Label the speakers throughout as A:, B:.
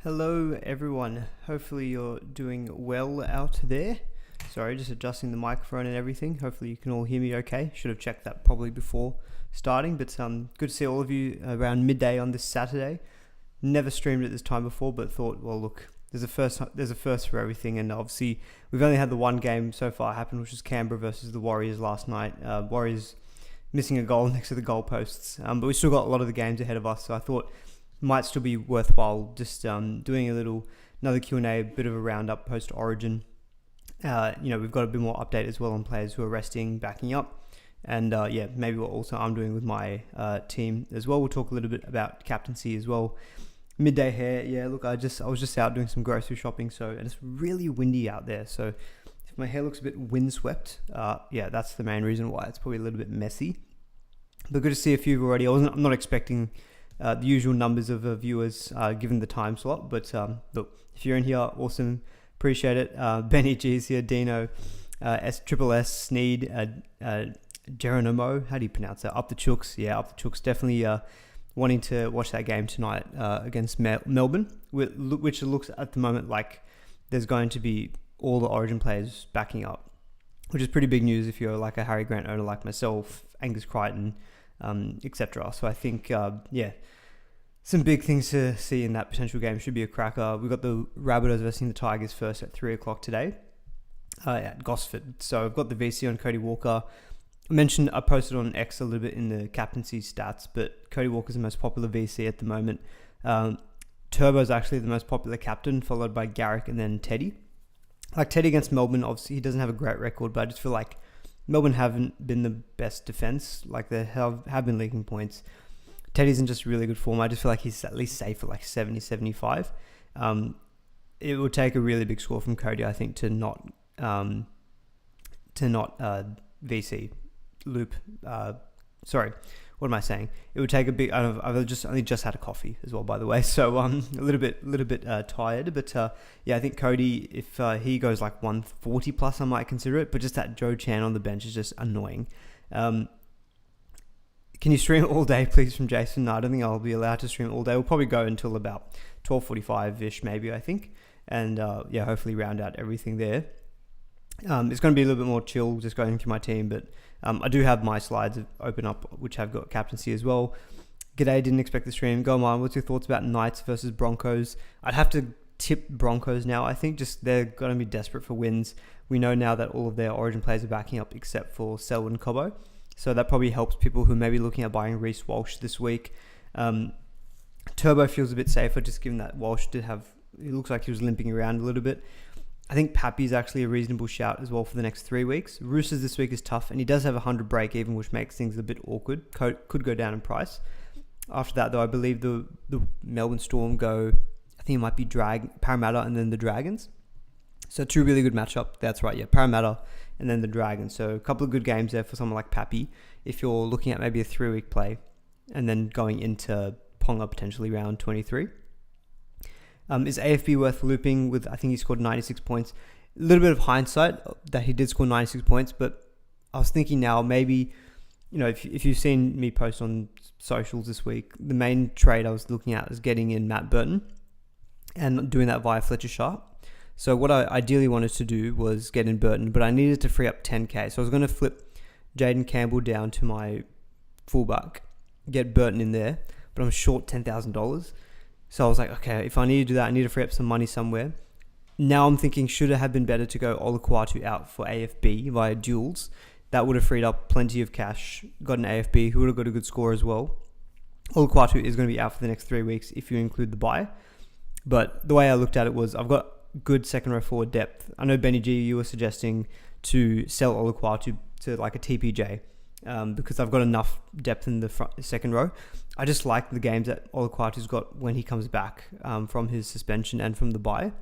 A: Hello everyone, hopefully you're doing well out there. Sorry, just adjusting the microphone and everything. Hopefully you can all hear me okay. Should have checked that probably before starting, but good to see all of you around midday on this Saturday. Never streamed at this time before, but thought, well look, there's a first for everything, and obviously we've only had the one game so far happen, which was Canberra versus the Warriors last night. Warriors missing a goal next to the goalposts, but we still got a lot of the games ahead of us, so I thought might still be worthwhile just doing another Q&A, a bit of a roundup post Origin. We've got a bit more update as well on players who are resting, backing up, and maybe what also I'm doing with my team as well. We'll talk a little bit about captaincy as well. Midday hair, look, I was just out doing some grocery shopping, and it's really windy out there, so if my hair looks a bit windswept, that's the main reason why. It's probably a little bit messy, but good to see a few already. I'm not expecting the usual numbers of viewers given the time slot, but look, if you're in here, awesome, appreciate it. Benny G's here, Dino, SSS, Sneed, Geronimo, how do you pronounce that? Up the Chooks, definitely wanting to watch that game tonight against Melbourne, which looks at the moment like there's going to be all the Origin players backing up, which is pretty big news if you're like a Harry Grant owner like myself, Angus Crichton, etc. So I think, some big things to see in that potential game. Should be a cracker. We've got the Rabbitohs versus the Tigers first at 3 o'clock today at Gosford. So I've got the VC on Cody Walker. I posted on X a little bit in the Captaincy stats, but Cody Walker's the most popular VC at the moment. Turbo's actually the most popular captain, followed by Garrick and then Teddy. Like Teddy against Melbourne, obviously he doesn't have a great record, but I just feel like Melbourne haven't been the best defense. Like they have been leaking points. Teddy's in just really good form. I just feel like he's at least safe at like 70, 75. It would take a really big score from Cody, I think, to not VC loop. Sorry, what am I saying? It would take a big. I've only just had a coffee as well, by the way. So a little bit tired. But I think Cody, if he goes like 140 plus, I might consider it. But just that Joe Chan on the bench is just annoying. Can you stream all day, please, from Jason? No, I don't think I'll be allowed to stream all day. We'll probably go until about 12:45-ish, maybe, I think. And, hopefully round out everything there. It's going to be a little bit more chill, just going through my team. But I do have my slides open up, which have got captaincy as well. G'day, didn't expect the stream. Go on, what's your thoughts about Knights versus Broncos? I'd have to tip Broncos now. I think just they're going to be desperate for wins. We know now that all of their Origin players are backing up except for Selwyn Cobbo. So that probably helps people who may be looking at buying Reece Walsh this week. Turbo feels a bit safer, just given that Walsh it looks like he was limping around a little bit. I think Pappy's actually a reasonable shout as well for the next 3 weeks. Roosters this week is tough, and he does have a 100 break even, which makes things a bit awkward. Could go down in price. After that, though, I believe the Melbourne Storm go, I think it might be Parramatta and then the Dragons. So two really good matchup. That's right, yeah, Parramatta and then the Dragons. So a couple of good games there for someone like Pappy if you're looking at maybe a 3-week play and then going into Ponga potentially round 23. Is AFB worth looping with, I think he scored 96 points. A little bit of hindsight that he did score 96 points, but I was thinking now maybe, if you've seen me post on socials this week, the main trade I was looking at was getting in Matt Burton and doing that via Fletcher Sharp. So what I ideally wanted to do was get in Burton, but I needed to free up 10k. So I was going to flip Jaden Campbell down to my fullback, get Burton in there, but I'm short $10,000. So I was like, okay, if I need to do that, I need to free up some money somewhere. Now I'm thinking, should it have been better to go Olukwatu out for AFB via duels? That would have freed up plenty of cash, got an AFB who would have got a good score as well. Olukwatu is going to be out for the next 3 weeks if you include the bye. But the way I looked at it was, I've got good second row forward depth. I know Benny G, you were suggesting to sell Olukwatu to like a TPJ because I've got enough depth in the second row. I just like the games that Olukwatu's got when he comes back from his suspension and from the bye.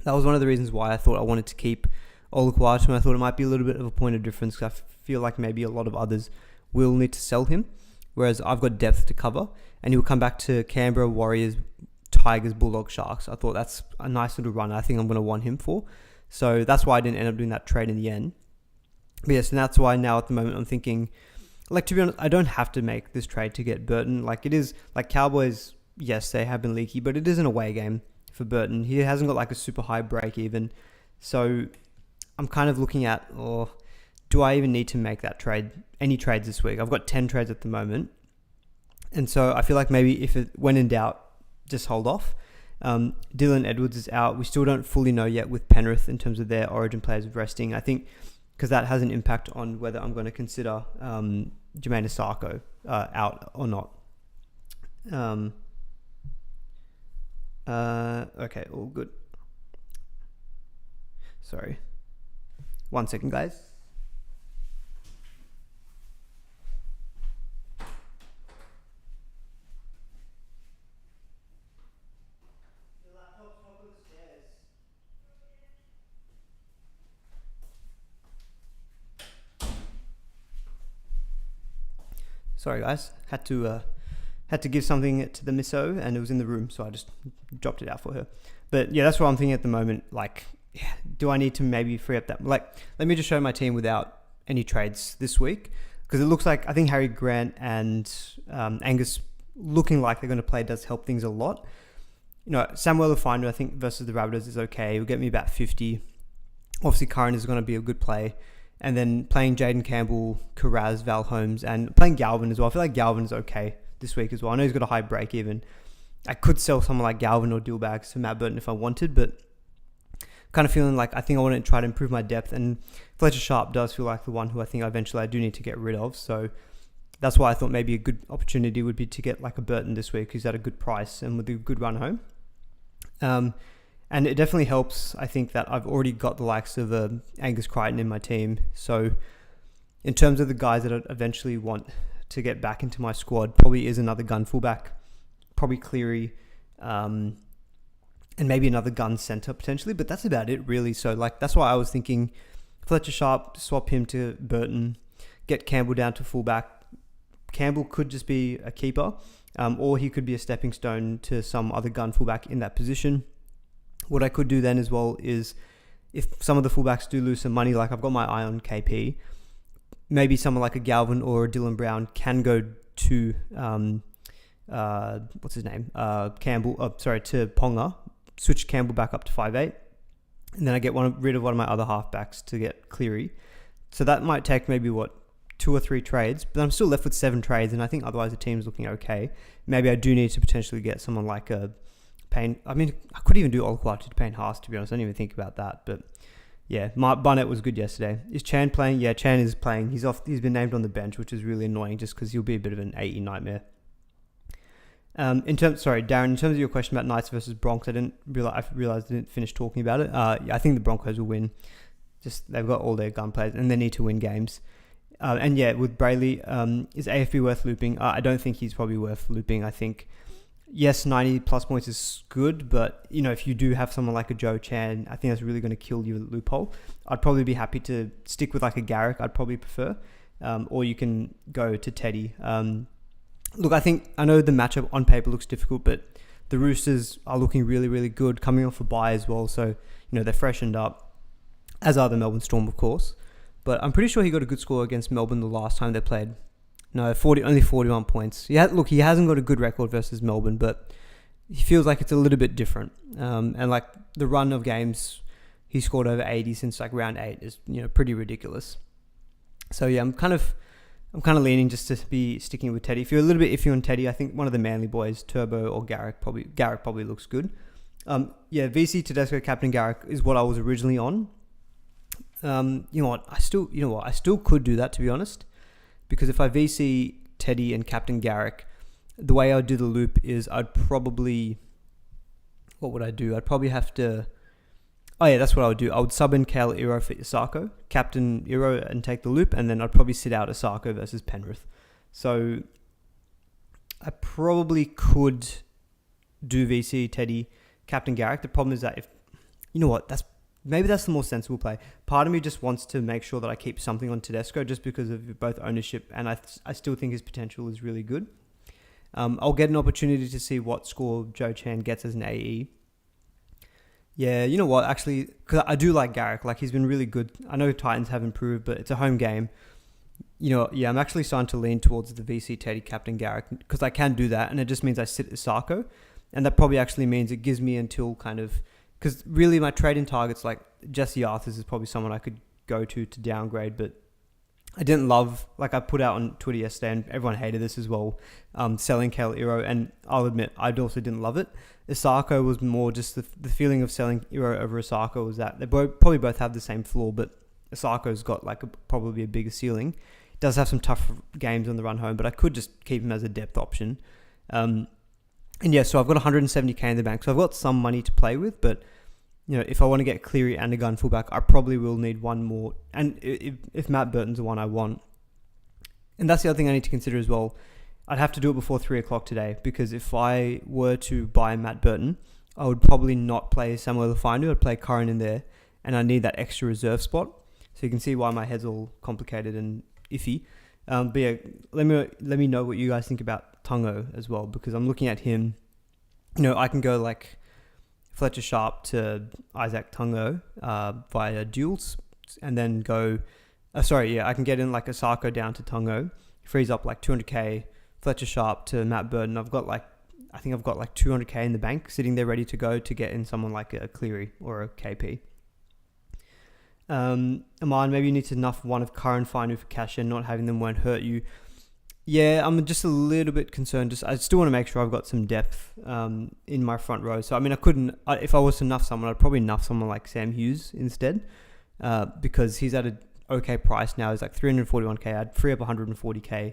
A: That was one of the reasons why I thought I wanted to keep Olukwatu, and I thought it might be a little bit of a point of difference because I feel like maybe a lot of others will need to sell him, whereas I've got depth to cover, and he'll come back to Canberra, Warriors, Tigers, Bulldogs, Sharks. I thought that's a nice little run I think I'm going to want him for. So that's why I didn't end up doing that trade in the end. But yes, and that's why now at the moment I'm thinking, like, to be honest, I don't have to make this trade to get Burton. Like, it is, like, Cowboys yes, they have been leaky, but it is an away game for Burton. He hasn't got like a super high break even. So I'm kind of looking at, or do I even need to make that trade? Any trades this week? I've got 10 trades at the moment. And so I feel like maybe when in doubt, just hold off. Dylan Edwards is out. We still don't fully know yet with Penrith in terms of their origin players resting. I think because that has an impact on whether I'm going to consider Jermaine Asako out or not. Okay, all good. Sorry. 1 second, guys. Sorry, guys. Had to give something to the misso, and it was in the room, so I just dropped it out for her. But yeah, that's what I'm thinking at the moment. Like, do I need to maybe free up that? Like, let me just show my team without any trades this week, because it looks like I think Harry Grant and Angus looking like they're going to play does help things a lot. You know, Samuel Lafino, I think, versus the Rabbitohs is okay. He'll get me about 50. Obviously, Curran is going to be a good play. And then playing Jaden Campbell, Carraz, Val Holmes, and playing Galvin as well. I feel like Galvin is okay this week as well. I know he's got a high break even. I could sell someone like Galvin or Dillbags to Matt Burton if I wanted, but kind of feeling like I think I want to try to improve my depth. And Fletcher Sharp does feel like the one who I think eventually I do need to get rid of. So that's why I thought maybe a good opportunity would be to get like a Burton this week, who's at a good price and with a good run home. And it definitely helps, I think, that I've already got the likes of Angus Crichton in my team. So in terms of the guys that I eventually want to get back into my squad, probably is another gun fullback, probably Cleary, and maybe another gun centre potentially. But that's about it, really. So like that's why I was thinking Fletcher Sharp, swap him to Burton, get Campbell down to fullback. Campbell could just be a keeper, or he could be a stepping stone to some other gun fullback in that position. What I could do then as well is, if some of the fullbacks do lose some money, like I've got my eye on KP, maybe someone like a Galvin or a Dylan Brown can go to, what's his name? To Ponga, switch Campbell back up to 5'8", and then I get rid of one of my other halfbacks to get Cleary. So that might take maybe 2 or 3 trades, but I'm still left with 7 trades, and I think otherwise the team's looking okay. Maybe I do need to potentially get someone like a Payne. I mean, I could even do Olakau'atu to Payne Haas, to be honest. I didn't even think about that. But yeah, Barnett was good yesterday. Is Chan playing? Yeah, Chan is playing. He's off. He's been named on the bench, which is really annoying just because he'll be a bit of an 80 nightmare. Darren, in terms of your question about Knights versus Broncos, I realized I didn't finish talking about it. I think the Broncos will win. Just they've got all their gun players and they need to win games. And yeah, with Brayley, is AFB worth looping? I don't think he's probably worth looping. I think, yes, 90 plus points is good, but you know, if you do have someone like a Joe Chan, I think that's really going to kill you at loophole. I'd probably be happy to stick with like a Garrick. I'd probably prefer, or you can go to Teddy. Look, I know the matchup on paper looks difficult, but the Roosters are looking really, really good, coming off a bye as well. So, you know, they're freshened up, as are the Melbourne Storm, of course. But I'm pretty sure he got a good score against Melbourne the last time they played. No, only 41 points. Yeah, look, he hasn't got a good record versus Melbourne, but he feels like it's a little bit different. And like the run of games, he scored over 80 since like round 8 is, you know, pretty ridiculous. So yeah, I'm kind of leaning just to be sticking with Teddy. If you're a little bit iffy on Teddy, I think one of the Manly boys, Turbo or Garrick probably looks good. Yeah, VC Tedesco, Captain Garrick is what I was originally on. You know what? I still could do that, to be honest, because if I VC Teddy and Captain Garrick, the way I would do the loop is what would I do? I'd probably have to. Oh yeah, that's what I would do. I would sub in Kale Iro for Isako, Captain Iro, and take the loop, and then I'd probably sit out Isako versus Penrith. So I probably could do VC, Teddy, Captain Garrick. The problem is that maybe that's the more sensible play. Part of me just wants to make sure that I keep something on Tedesco just because of both ownership, and I still think his potential is really good. I'll get an opportunity to see what score Joe Chan gets as an AE. Yeah, you know what? Actually, because I do like Garrick. Like, he's been really good. I know Titans have improved, but it's a home game. I'm actually starting to lean towards the VC Teddy Captain Garrick because I can do that, and it just means I sit Isako, and that probably actually means it gives me until kind of, because really my trading targets, like Jesse Arthurs is probably someone I could go to downgrade, but I didn't love, like I put out on Twitter yesterday, and everyone hated this as well, selling Kale Iro, and I'll admit I also didn't love it. Isako was more just the feeling of selling Iro over Isako was that they probably both have the same floor, but Isako's got like probably a bigger ceiling. Does have some tough games on the run home, but I could just keep him as a depth option. So I've got 170k in the bank, so I've got some money to play with, but if I want to get Cleary and a gun fullback, I probably will need one more. And if Matt Burton's the one I want, and that's the other thing I need to consider as well, I'd have to do it before 3 o'clock today, because if I were to buy Matt Burton, I would probably not play Samuel Lafinu. I'd play Curran in there, and I need that extra reserve spot. So you can see why my head's all complicated and iffy. But yeah, let me know what you guys think about Tungo as well, because I'm looking at him. I can go like Fletcher Sharp to Isaac Tungo via duels, and then go. I can get in like Osako down to Tungo, frees up like 200k. Fletcher Sharp to Matt Burton. I've got like 200k in the bank sitting there ready to go to get in someone like a Cleary or a KP. Aman, maybe you need to nuff one of Curran Finu for cash in. Not having them won't hurt you. Yeah, I'm just a little bit concerned. I still want to make sure I've got some depth in my front row. So, I mean, if I was to nuff someone, I'd probably nuff someone like Sam Hughes instead, because he's at an okay price now. He's like 341k. I'd free up 140k,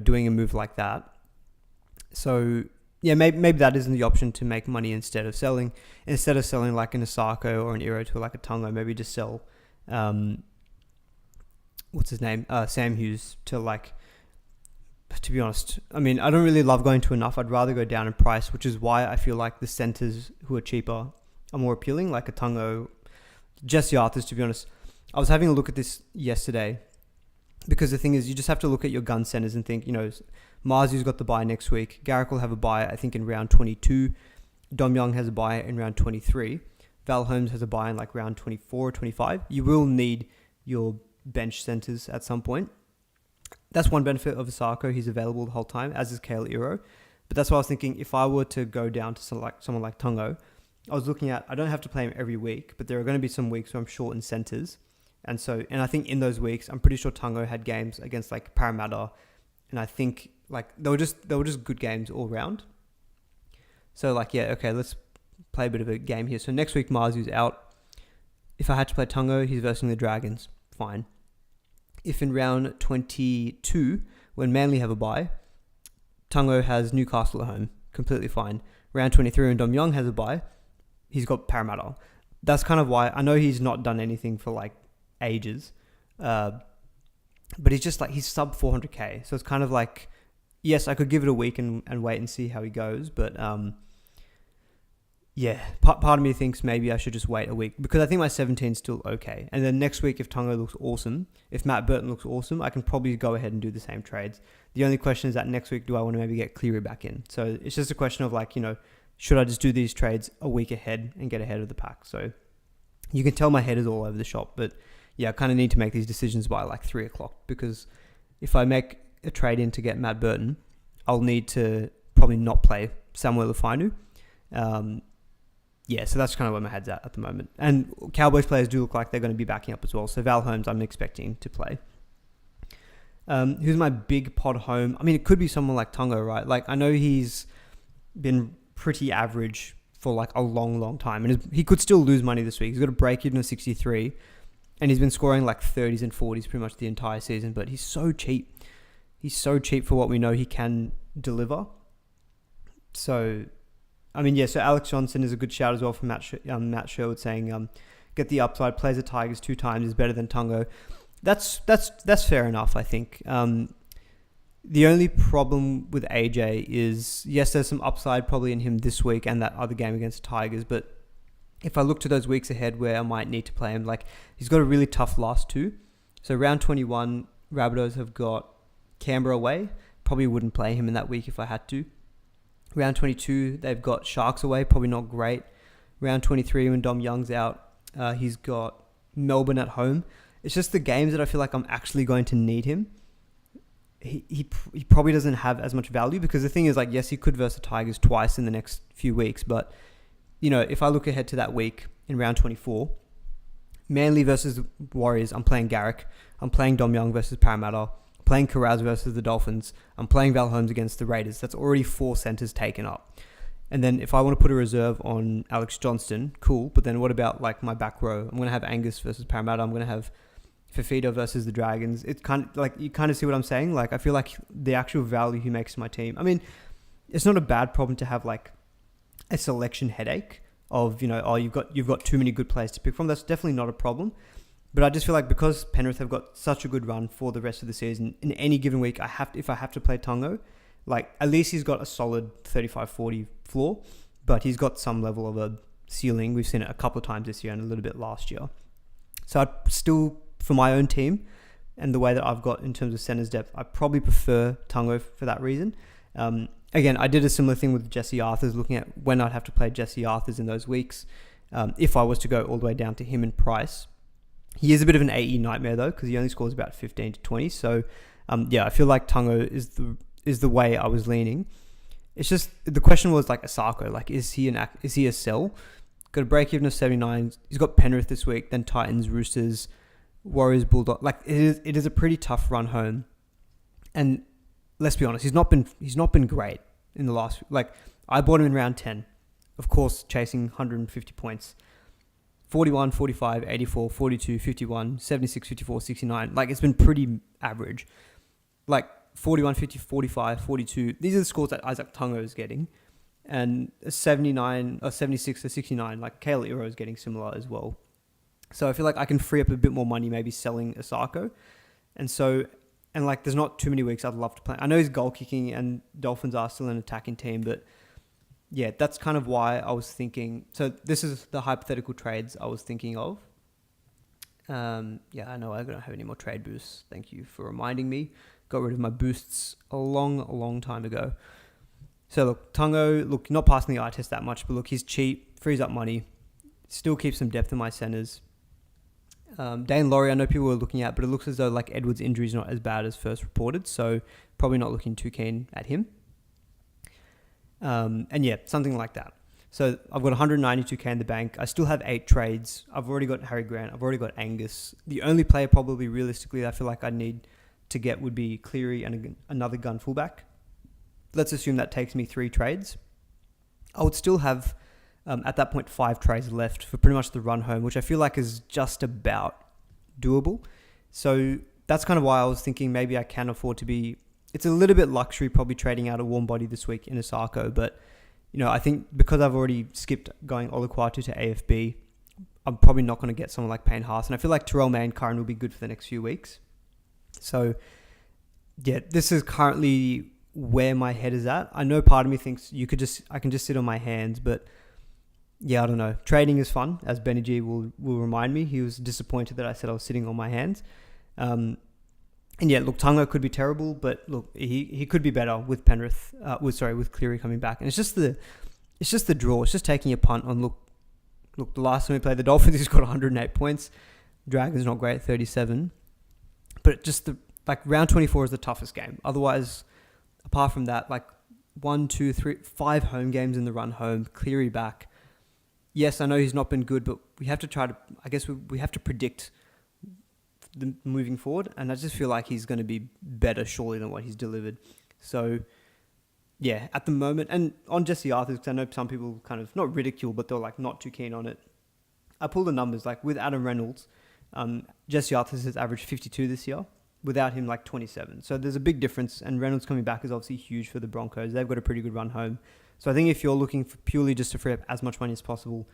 A: doing a move like that. So, yeah, maybe that isn't the option to make money instead of selling. Instead of selling like an Osako or an Iro to like a Tungo, maybe just sell, Sam Hughes to like. To be honest, I mean, I don't really love going to enough. I'd rather go down in price, which is why I feel like the centers who are cheaper are more appealing, like a Tungo. Jesse Arthurs, to be honest. I was having a look at this yesterday, because the thing is, you just have to look at your gun centers and think, Marzu's got the bye next week. Garrick will have a bye, I think, in round 22. Dom Young has a bye in round 23. Val Holmes has a bye in like round 24 or 25. You will need your bench centers at some point. That's one benefit of Osako. He's available the whole time, as is Kale Iro. But that's why I was thinking, if I were to go down to select someone like Tungo, I was looking at, I don't have to play him every week, but there are going to be some weeks where I'm short in centers. And I think in those weeks, I'm pretty sure Tungo had games against like Parramatta. And I think like they were just good games all round. So like, yeah, okay, let's play a bit of a game here. So next week, Marzu's out. If I had to play Tungo, he's versing the Dragons. Fine. If in round 22, when Manly have a bye, Tungo has Newcastle at home, completely fine. Round 23, when Dom Young has a bye, he's got Parramatta. That's kind of why I know he's not done anything for like ages, but he's just like, he's sub 400k. So it's kind of like, yes, I could give it a week and wait and see how he goes, but yeah, part of me thinks maybe I should just wait a week, because I think my 17 is still okay. And then next week, if Tungo looks awesome, if Matt Burton looks awesome, I can probably go ahead and do the same trades. The only question is that next week, do I want to maybe get Cleary back in? So it's just a question of like, should I just do these trades a week ahead and get ahead of the pack? So you can tell my head is all over the shop, but yeah, I kind of need to make these decisions by like 3 o'clock, because if I make a trade in to get Matt Burton, I'll need to probably not play Samuel Lafinu. Yeah, so that's kind of where my head's at the moment. And Cowboys players do look like they're going to be backing up as well. So Val Holmes, I'm expecting to play. Who's my big pod home? I mean, it could be someone like Tungo, right? Like, I know he's been pretty average for like a long, long time. And he could still lose money this week. He's got a break even of 63. And he's been scoring like 30s and 40s pretty much the entire season. But he's so cheap. He's so cheap for what we know he can deliver. So... I mean, yeah, so Alex Johnson is a good shout as well from Matt Sherwood saying, get the upside, plays the Tigers 2 times, is better than Tungo. That's fair enough, I think. The only problem with AJ is, yes, there's some upside probably in him this week and that other game against the Tigers, but if I look to those weeks ahead where I might need to play him, like, he's got a really tough last 2. So round 21, Rabbitohs have got Canberra away. Probably wouldn't play him in that week if I had to. Round 22, they've got Sharks away, probably not great. Round 23, when Dom Young's out, he's got Melbourne at home. It's just the games that I feel like I'm actually going to need him. He probably doesn't have as much value, because the thing is, like, yes, he could versus the Tigers twice in the next few weeks, but if I look ahead to that week in round 24, Manly versus the Warriors, I'm playing Garrick. I'm playing Dom Young versus Parramatta. I'm playing Carraz versus the Dolphins. I'm playing Val Holmes against the Raiders. That's already 4 centers taken up. And then if I want to put a reserve on Alex Johnston, cool. But then what about like my back row? I'm going to have Angus versus Parramatta. I'm going to have Fafita versus the Dragons. It's kind of like, you kind of see what I'm saying? Like, I feel like the actual value he makes to my team. I mean, it's not a bad problem to have like a selection headache of, you've got too many good players to pick from. That's definitely not a problem. But I just feel like because Penrith have got such a good run for the rest of the season, in any given week, if I have to play Tongo, like, at least he's got a solid 35-40 floor, but he's got some level of a ceiling. We've seen it a couple of times this year and a little bit last year. So I'd still, for my own team and the way that I've got in terms of centers depth, I probably prefer Tongo for that reason. Again, I did a similar thing with Jesse Arthurs, looking at when I'd have to play Jesse Arthurs in those weeks. If I was to go all the way down to him and Price. He is a bit of an AE nightmare though, because he only scores about 15 to 20. So I feel like Tongo is the way I was leaning. It's just, the question was like Asako, like, is he a sell? Got a break even of 79. He's got Penrith this week, then Titans, Roosters, Warriors, Bulldog. Like, it is a pretty tough run home. And let's be honest, he's not been great in the last, like, I bought him in round 10, of course, chasing 150 points. 41, 45, 84, 42, 51, 76, 54, 69. Like, it's been pretty average. Like, 41, 50, 45, 42. These are the scores that Isaac Tungo is getting. And 79 or 76 to 69, like Kale Iro is getting similar as well. So I feel like I can free up a bit more money maybe selling Asako. And like, there's not too many weeks I'd love to play. I know he's goal kicking and Dolphins are still an attacking team, but yeah, that's kind of why I was thinking. So this is the hypothetical trades I was thinking of. I know I don't have any more trade boosts. Thank you for reminding me. Got rid of my boosts a long time ago. So look, Tungo, not passing the eye test that much, but look, he's cheap, frees up money, still keeps some depth in my centers. Dane Laurie, I know people were looking at, but it looks as though like Edwards' injury is not as bad as first reported, so probably not looking too keen at him. Something like that. So I've got 192k in the bank. I still have 8 trades. I've already got Harry Grant. I've already got Angus. The only player probably realistically I feel like I need to get would be Cleary and another gun fullback. Let's assume that takes me 3 trades. I would still have, at that point, 5 trades left for pretty much the run home, which I feel like is just about doable. So that's kind of why I was thinking maybe I can afford to be... It's a little bit luxury probably trading out a warm body this week in Asako, but I think because I've already skipped going Olukwatu to AFB, I'm probably not going to get someone like Payne Haas, and I feel like Terrell Mann-Curran will be good for the next few weeks. So yeah, this is currently where my head is at. I know part of me thinks I can just sit on my hands, but yeah, I don't know. Trading is fun, as Benny G will remind me. He was disappointed that I said I was sitting on my hands. And yeah, look, Tungo could be terrible, but look, he could be better with Penrith. With Cleary coming back, and it's just the draw. It's just taking a punt on look. The last time we played the Dolphins, he's got 108 points. Dragons not great, 37. But just round 24 is the toughest game. Otherwise, apart from that, 1, 2, 3, 5 home games in the run home. Cleary back. Yes, I know he's not been good, but we have to try to. I guess we have to predict moving forward, and I just feel like he's going to be better surely than what he's delivered. So yeah, at the moment, and on Jesse Arthurs, because I know some people kind of not ridicule, but they're not too keen on it. I pulled the numbers, with Adam Reynolds, Jesse Arthurs has averaged 52 this year, without him 27. So there's a big difference, and Reynolds coming back is obviously huge for the Broncos. They've got a pretty good run home. So I think if you're looking for purely just to free up as much money as possible,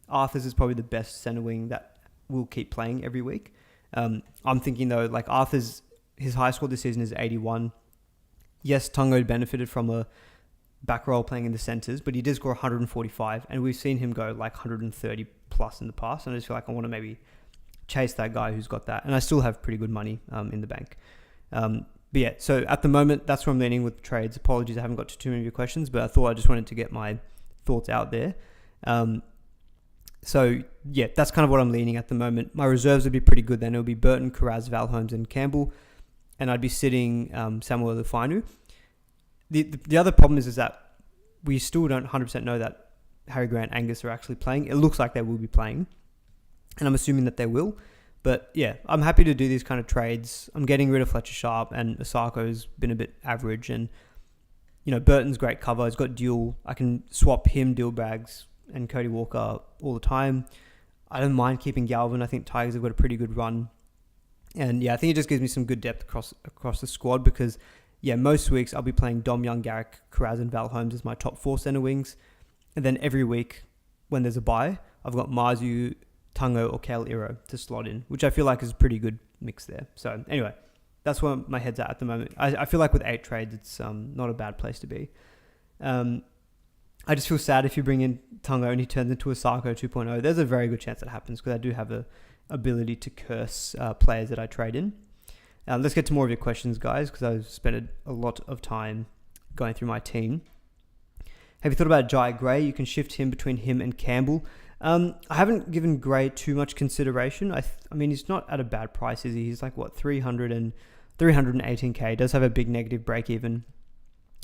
A: Arthurs is probably the best centre wing that will keep playing every week. I'm thinking though, Arthur's, his high score this season is 81. Yes, Tungo benefited from a back row playing in the centres, but he did score 145, and we've seen him go 130 plus in the past, and I just feel like I want to maybe chase that guy who's got that, and I still have pretty good money in the bank. But yeah, so at the moment, that's where I'm leaning with trades. Apologies, I haven't got to too many of your questions, but I thought I just wanted to get my thoughts out there. So, yeah, that's kind of what I'm leaning at the moment. My reserves would be pretty good then. It would be Burton, Carraz, Val Holmes, and Campbell. And I'd be sitting Samuel Lufanu. The other problem is that we still don't 100% know that Harry Grant, Angus are actually playing. It looks like they will be playing. And I'm assuming that they will. But, yeah, I'm happy to do these kind of trades. I'm getting rid of Fletcher Sharp, and Osako's been a bit average. And, Burton's great cover. He's got dual. I can swap him, Dilbags, and Cody Walker all the time. I don't mind keeping Galvin. I think Tigers have got a pretty good run. And yeah, I think it just gives me some good depth across the squad because, yeah, most weeks I'll be playing Dom Young, Garrick, Carraz, and Val Holmes as my top 4 centre wings. And then every week when there's a bye, I've got Marzu, Tungo, or Kale Iro to slot in, which I feel like is a pretty good mix there. So anyway, that's where my head's at the moment. I feel like with 8 trades, it's not a bad place to be. I just feel sad if you bring in Tungo and he turns into a Sarko 2.0. There's a very good chance that happens because I do have the ability to curse players that I trade in. Let's get to more of your questions, guys, because I've spent a lot of time going through my team. Have you thought about Jai Gray? You can shift him between him and Campbell. I haven't given Gray too much consideration. I mean, he's not at a bad price, is he? He's like, 318k. Does have a big negative break even.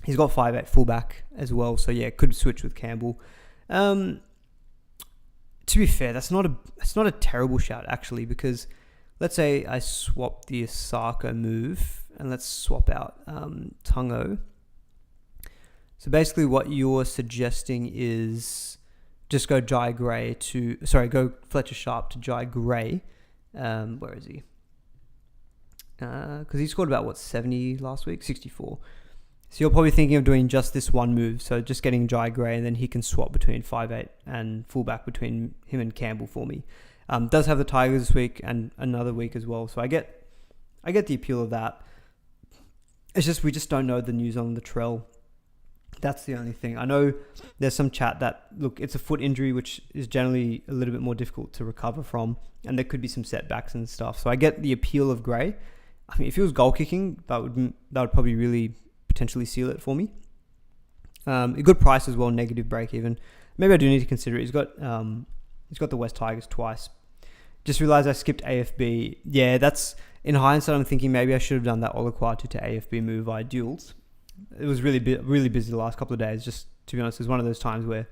A: He's got 5'8" fullback as well, so yeah, could switch with Campbell. To be fair, that's not a terrible shout actually, because let's say I swap the Osaka move and let's swap out Tungo. So basically, what you're suggesting is just go go Fletcher Sharp to Jai Gray. Where is he? Because he scored about 70 last week, 64. So you're probably thinking of doing just this one move. So just getting Jai Gray, and then he can swap between 5'8" and fullback between him and Campbell for me. Does have the Tigers this week and another week as well. So I get the appeal of that. It's just we just don't know the news on the Latrell. That's the only thing. I know there's some chat that, look, it's a foot injury, which is generally a little bit more difficult to recover from, and there could be some setbacks and stuff. So I get the appeal of Gray. I mean, if he was goal kicking, that would probably really potentially seal it for me. A good price as well, negative break even. Maybe I do need to consider it. He's got the West Tigers twice. Just realised I skipped AFB. Yeah, that's in hindsight. I'm thinking maybe I should have done that Olaquatu to AFB move via duels. It was really busy the last couple of days. Just to be honest, it was one of those times where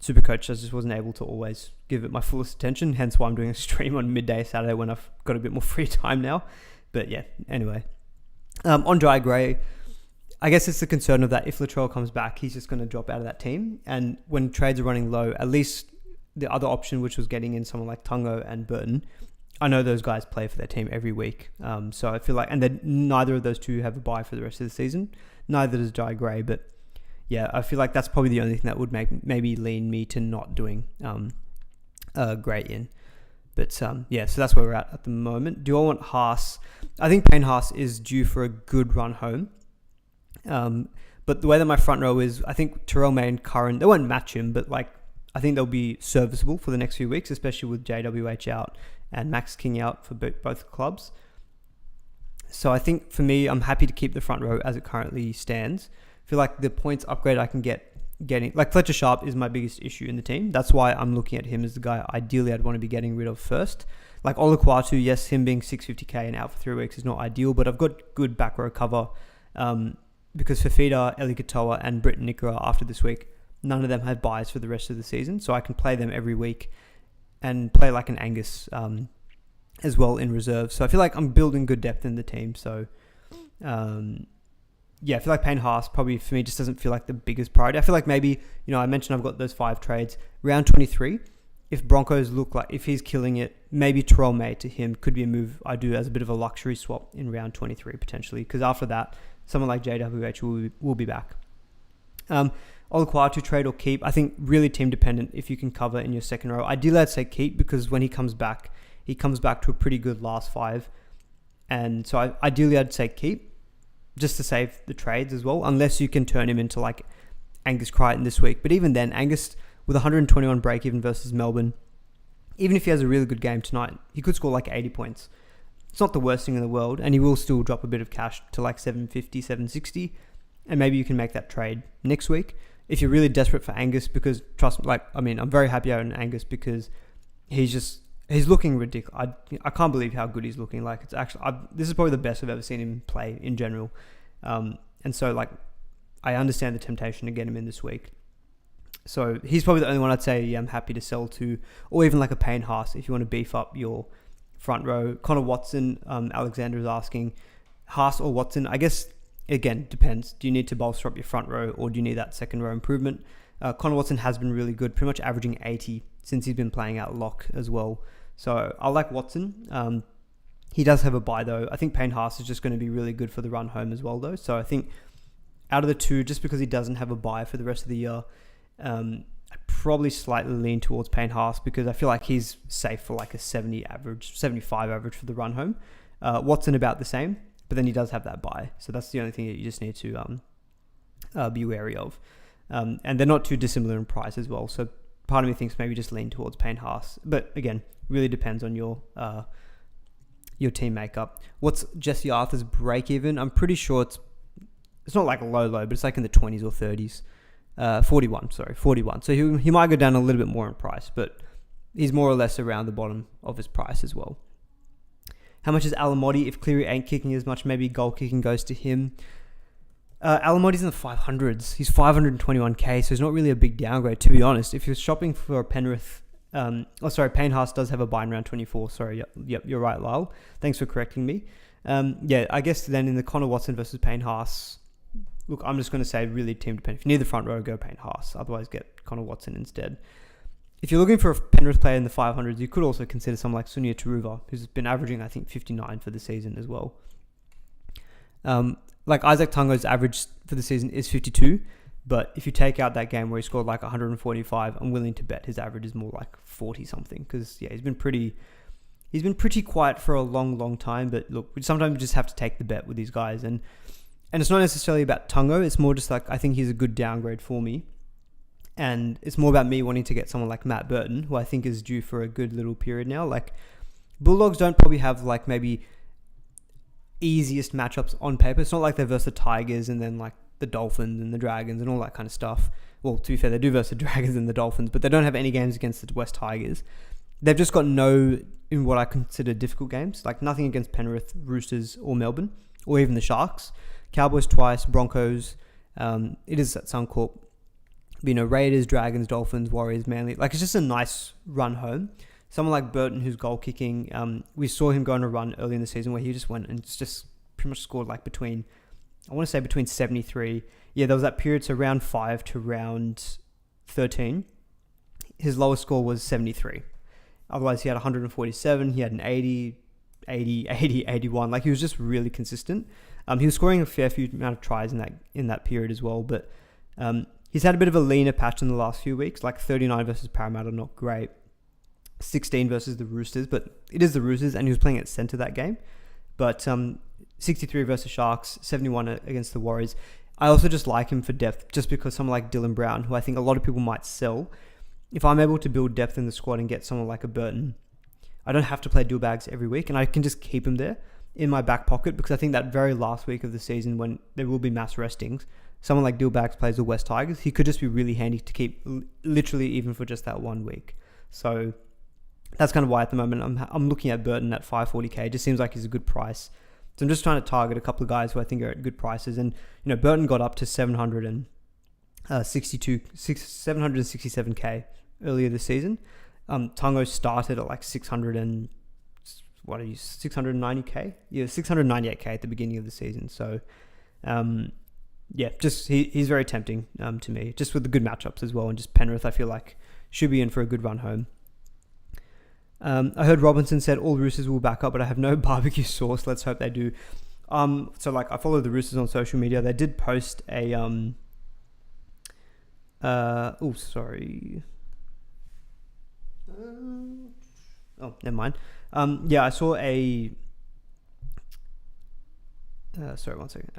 A: SuperCoach just wasn't able to always give it my fullest attention. Hence why I'm doing a stream on midday Saturday when I've got a bit more free time now. But yeah, anyway, on Jai Gray. I guess it's the concern of that if Latrell comes back, he's just going to drop out of that team. And when trades are running low, at least the other option, which was getting in someone like Tungo and Burton, I know those guys play for their team every week. So I feel like, and then neither of those two have a bye for the rest of the season. Neither does Jai Gray. But yeah, I feel like that's probably the only thing that would maybe lean me to not doing Gray in. But yeah, so that's where we're at the moment. Do I want Haas? I think Payne Haas is due for a good run home. But the way that my front row is, I think Terrell May and Curran, they won't match him, but I think they'll be serviceable for the next few weeks, especially with JWH out and Max King out for both clubs. So I think for me, I'm happy to keep the front row as it currently stands. I feel like the points upgrade I can getting, like Fletcher Sharp is my biggest issue in the team. That's why I'm looking at him as the guy ideally I'd want to be getting rid of first. Like Olaquatu, yes, him being 650k and out for 3 weeks is not ideal, but I've got good back row cover. Because Fafita, Eli Katoa, and Britton Nickera after this week, none of them have buys for the rest of the season. So I can play them every week and play like an Angus as well in reserve. So I feel like I'm building good depth in the team. So yeah, I feel like Payne Haas probably for me just doesn't feel like the biggest priority. I feel like maybe, I mentioned I've got those 5 trades. Round 23, if Broncos look like, if he's killing it, maybe Terrell May to him could be a move I do as a bit of a luxury swap in round 23 potentially. Because after that, someone like JWH will be back. Olaquatu trade or keep. I think really team dependent if you can cover in your second row. Ideally, I'd say keep because when he comes back to a pretty good last 5. And so ideally, I'd say keep just to save the trades as well, unless you can turn him into like Angus Crichton this week. But even then, Angus with 121 break even versus Melbourne, even if he has a really good game tonight, he could score like 80 points. It's not the worst thing in the world, and he will still drop a bit of cash to like 750, 760, and maybe you can make that trade next week. if you're really desperate for Angus, because trust me, I'm very happy out in Angus because he's looking ridiculous. I can't believe how good he's looking. Like, it's actually, this is probably the best I've ever seen him play in general. And so, like, I understand the temptation to get him in this week. So he's probably the only one I'd say I'm happy to sell to, or even like a Payne Haas if you want to beef up your front row. Connor Watson, Alexander is asking, Haas or Watson? I guess, again, depends. Do you need to bolster up your front row, or do you need that second row improvement? Connor Watson has been really good, pretty much averaging 80 since he's been playing out lock as well. So I like Watson. He does have a bye though. I think Payne Haas is just going to be really good for the run home as well though. So I think out of the two, just because he doesn't have a bye for the rest of the year, I'd probably slightly lean towards Payne Haas because I feel like he's safe for like a 75 average for the run home. Watson about the same, but then he does have that bye. So that's the only thing that you just need to be wary of. And they're not too dissimilar in price as well. So part of me thinks maybe just lean towards Payne Haas. But again, really depends on your team makeup. What's Jesse Arthur's break even? I'm pretty sure it's not like low, but it's like in the 20s or 30s. 41. So he might go down a little bit more in price, but he's more or less around the bottom of his price as well. How much is Alamotti? If Cleary ain't kicking as much, maybe goal kicking goes to him. Alamotti's in the 500s. He's 521k, so he's not really a big downgrade, to be honest. If you're shopping for Penrith, Payne Haas does have a buy in round 24. Sorry, yep, you're right, Lyle. Thanks for correcting me. I guess then in the Connor Watson versus Payne Haas, look, I'm just going to say really team dependent. If you need the front row, go Payne Haas. Otherwise, get Connor Watson instead. If you're looking for a Penrith player in the 500s, you could also consider someone like Sunia Turuva, who's been averaging, I think, 59 for the season as well. Like Isaac Tungo's average for the season is 52, but if you take out that game where he scored like 145, I'm willing to bet his average is more like 40 something because he's been pretty quiet for a long time. But look, sometimes you just have to take the bet with these guys, and it's not necessarily about Tungo. It's more just like I think he's a good downgrade for me, and it's more about me wanting to get someone like Matt Burton, who I think is due for a good little period now. Like Bulldogs don't probably have like maybe easiest matchups on paper. It's not like they're versus the Tigers and then like the Dolphins and the Dragons and all that kind of stuff. Well, to be fair, they do versus the Dragons and the Dolphins, but they don't have any games against the West Tigers. They've just got no, in what I consider difficult games, like nothing against Penrith, Roosters or Melbourne, or even the Sharks. Cowboys twice, Broncos, it is at Suncorp, Raiders, Dragons, Dolphins, Warriors, Manly. Like, it's just a nice run home. Someone like Burton, who's goal kicking, we saw him go on a run early in the season where he just went and just pretty much scored like between 73. Yeah, there was that period, so round 5 to round 13. His lowest score was 73. Otherwise, he had 147. He had an 80, 81. Like, he was just really consistent. He was scoring a fair few amount of tries in that period as well, but he's had a bit of a leaner patch in the last few weeks, like 39 versus Parramatta, not great. 16 versus the Roosters, but it is the Roosters, and he was playing at centre that game. But 63 versus Sharks, 71 against the Warriors. I also just like him for depth, just because someone like Dylan Brown, who I think a lot of people might sell, if I'm able to build depth in the squad and get someone like a Burton, I don't have to play dual bags every week, and I can just keep him there in my back pocket, because I think that very last week of the season, when there will be mass restings, someone like Dillbags plays the West Tigers, he could just be really handy to keep literally even for just that 1 week. So that's kind of why at the moment I'm looking at Burton at 540k. It just seems like he's a good price. So I'm just trying to target a couple of guys who I think are at good prices. And, Burton got up to 767k earlier this season. Tungo started at like 690k? Yeah, 698k at the beginning of the season. So, he's very tempting to me, just with the good matchups as well. And just Penrith, I feel like, should be in for a good run home. I heard Robinson said all Roosters will back up, but I have no barbecue sauce. Let's hope they do. I follow the Roosters on social media. They did post a never mind. I saw a sorry, 1 second.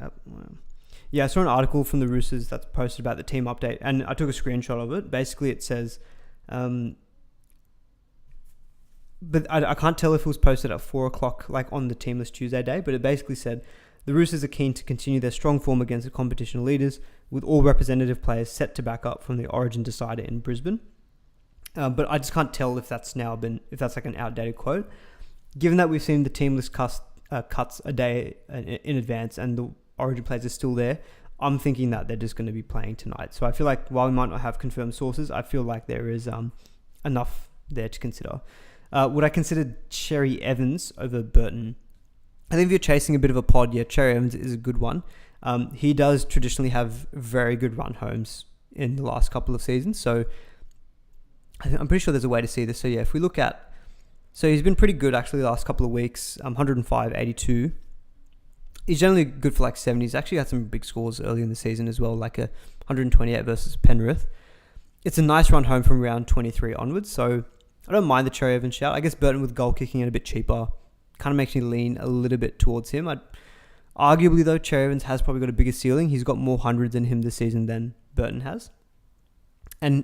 A: I saw an article from the Roosters that's posted about the team update, and I took a screenshot of it. Basically, it says, but I can't tell if it was posted at 4 o'clock, like on the Teamless Tuesday day, but it basically said The Roosters are keen to continue their strong form against the competition leaders, with all representative players set to back up from the Origin decider in Brisbane. But I just can't tell if that's like an outdated quote. Given that we've seen the team list cuts a day in advance and the Origin players are still there, I'm thinking that they're just going to be playing tonight. So I feel like while we might not have confirmed sources, I feel like there is enough there to consider. Would I consider Cherry Evans over Burton? I think if you're chasing a bit of a pod, yeah, Cherry Evans is a good one. He does traditionally have very good run homes in the last couple of seasons. So I'm pretty sure there's a way to see this. So yeah, if we look at... So he's been pretty good actually the last couple of weeks. 105, 82. He's generally good for like 70s. He's actually had some big scores early in the season as well, like a 128 versus Penrith. It's a nice run home from round 23 onwards. So I don't mind the Cherry Evans shout. I guess Burton with goal kicking and a bit cheaper kind of makes me lean a little bit towards him. Arguably though, Cherry Evans has probably got a bigger ceiling. He's got more hundreds in him this season than Burton has. And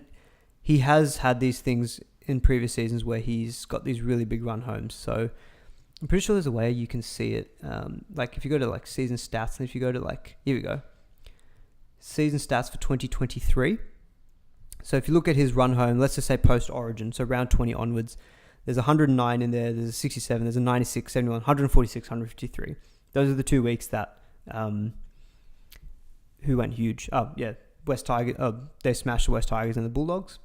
A: he has had these things in previous seasons where he's got these really big run homes. So I'm pretty sure there's a way you can see it. Like if you go to like season stats, and if you go to like, here we go, season stats for 2023. So if you look at his run home, let's just say post Origin, so round 20 onwards, there's 109 in there, there's a 67, there's a 96, 71, 146, 153. Those are the 2 weeks that who went huge. Oh yeah, West Tiger. They smashed the West Tigers and the Bulldogs.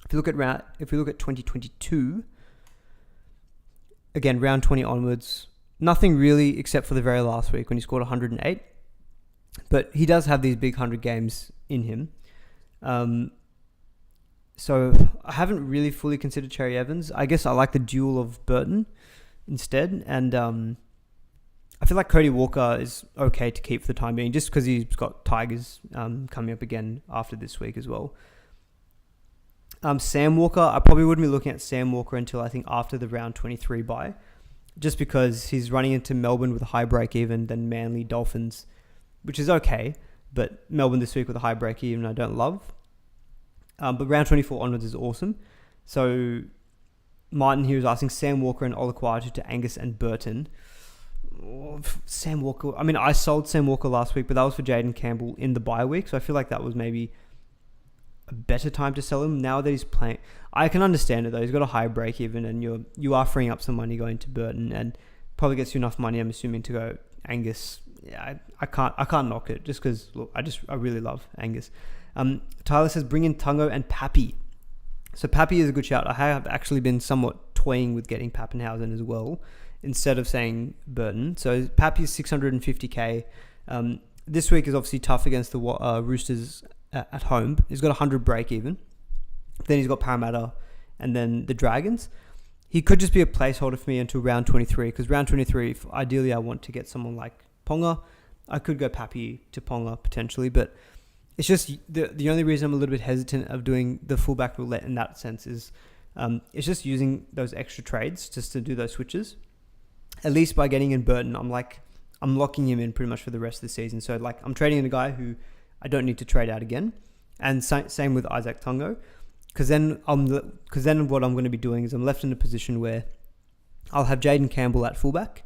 A: If we look at 2022. Again, round 20 onwards, nothing really except for the very last week when he scored 108. But he does have these big 100 games in him. So I haven't really fully considered Cherry Evans. I guess I like the duel of Burton instead. And I feel like Cody Walker is okay to keep for the time being, just because he's got Tigers coming up again after this week as well. Sam Walker, I probably wouldn't be looking at Sam Walker until I think after the round 23 bye, just because he's running into Melbourne with a high break even, then Manly, Dolphins, which is okay, but Melbourne this week with a high break even I don't love. But round 24 onwards is awesome. So Martin here is asking Sam Walker and Olaquatu to Angus and Burton. Sam Walker, I mean, I sold Sam Walker last week, but that was for Jaden Campbell in the bye week, so I feel like that was maybe a better time to sell him now that he's playing. I can understand it though. He's got a high break even, and you are freeing up some money going to Burton, and probably gets you enough money, I'm assuming, to go Angus. Yeah, I can't knock it just because look, I really love Angus. Tyler says bring in Tungo and Pappy. So Pappy is a good shout. I have actually been somewhat toying with getting Pappenhausen as well instead of saying Burton. So Pappy is 650k. This week is obviously tough against the Roosters at home. He's got 100 break even. Then he's got Parramatta and then the Dragons. He could just be a placeholder for me until round 23, because round 23, if ideally I want to get someone like Ponga, I could go Pappy to Ponga potentially, but it's just the only reason I'm a little bit hesitant of doing the fullback roulette in that sense is it's just using those extra trades just to do those switches. At least by getting in Burton, I'm locking him in pretty much for the rest of the season. So like I'm trading in a guy who I don't need to trade out again, and same with Isaac Tungo, because then what I'm going to be doing is I'm left in a position where I'll have Jaden Campbell at fullback.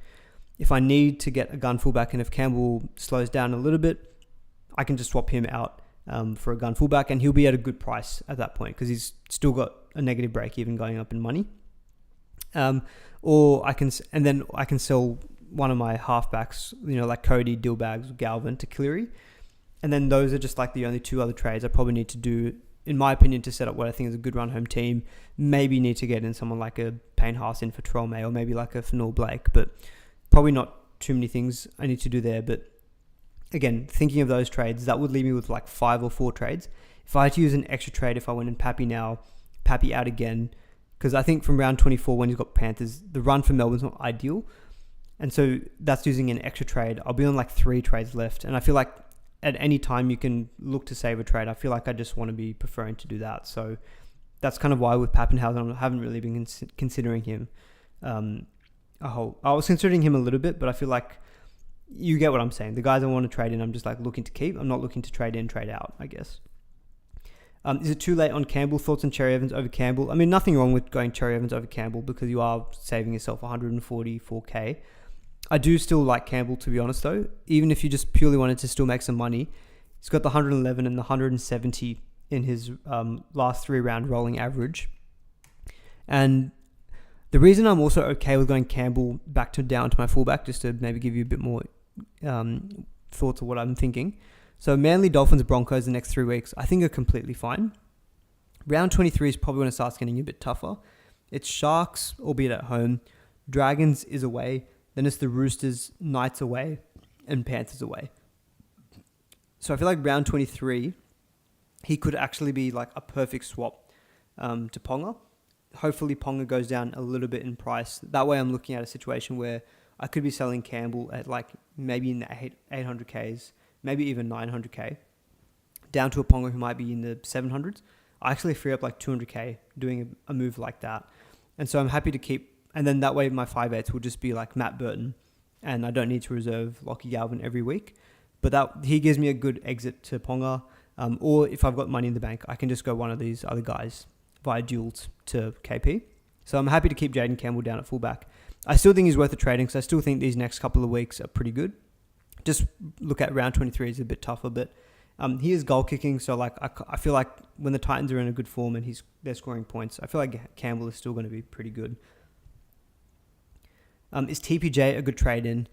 A: If I need to get a gun fullback, and if Campbell slows down a little bit, I can just swap him out for a gun fullback, and he'll be at a good price at that point because he's still got a negative break even going up in money. Or I can sell one of my halfbacks, like Cody, Dillbags, Galvin to Cleary. And then those are just like the only 2 other trades I probably need to do, in my opinion, to set up what I think is a good run home team. Maybe need to get in someone like a Payne Haas in for Trome, or maybe like a Fanul Blake, but probably not too many things I need to do there. But again, thinking of those trades, that would leave me with like 5 or 4 trades. If I had to use an extra trade, if I went in Pappy now, Pappy out again, because I think from round 24 when he's got Panthers, the run for Melbourne's not ideal. And so that's using an extra trade. I'll be on like 3 trades left. And I feel like at any time you can look to save a trade. I feel like I just want to be preferring to do that. So that's kind of why with Pappenhausen, I haven't really been considering him I was considering him a little bit, but I feel like you get what I'm saying. The guys I want to trade in, I'm just like looking to keep. I'm not looking to trade in, trade out, I guess. Is it too late on Campbell? Thoughts on Cherry Evans over Campbell? I mean, nothing wrong with going Cherry Evans over Campbell because you are saving yourself 144k. I do still like Campbell, to be honest, though. Even if you just purely wanted to still make some money, he's got the 111 and the 170 in his last 3-round rolling average. And the reason I'm also okay with going Campbell down to my fullback, just to maybe give you a bit more thoughts of what I'm thinking. So Manly, Dolphins, Broncos the next 3 weeks, I think are completely fine. Round 23 is probably when it starts getting a bit tougher. It's Sharks, albeit at home. Dragons is away. Then it's the Roosters, Knights away, and Panthers away. So I feel like round 23, he could actually be like a perfect swap to Ponga. Hopefully Ponga goes down a little bit in price. That way I'm looking at a situation where I could be selling Campbell at like maybe in the 800Ks, maybe even 900K, down to a Ponga who might be in the 700s. I actually free up like 200K doing a move like that. And so I'm happy to keep, and then that way my 5/8 will just be like Matt Burton, and I don't need to reserve Lockie Galvin every week. But that he gives me a good exit to Ponga, or if I've got money in the bank, I can just go one of these other guys via duels to KP. So I'm happy to keep Jaden Campbell down at fullback. I still think he's worth the trading, because I still think these next couple of weeks are pretty good. Just look at round 23 is a bit tougher, but he is goal kicking, so like I feel like when the Titans are in a good form and they're scoring points, I feel like Campbell is still going to be pretty good. Is TPJ a good trade in?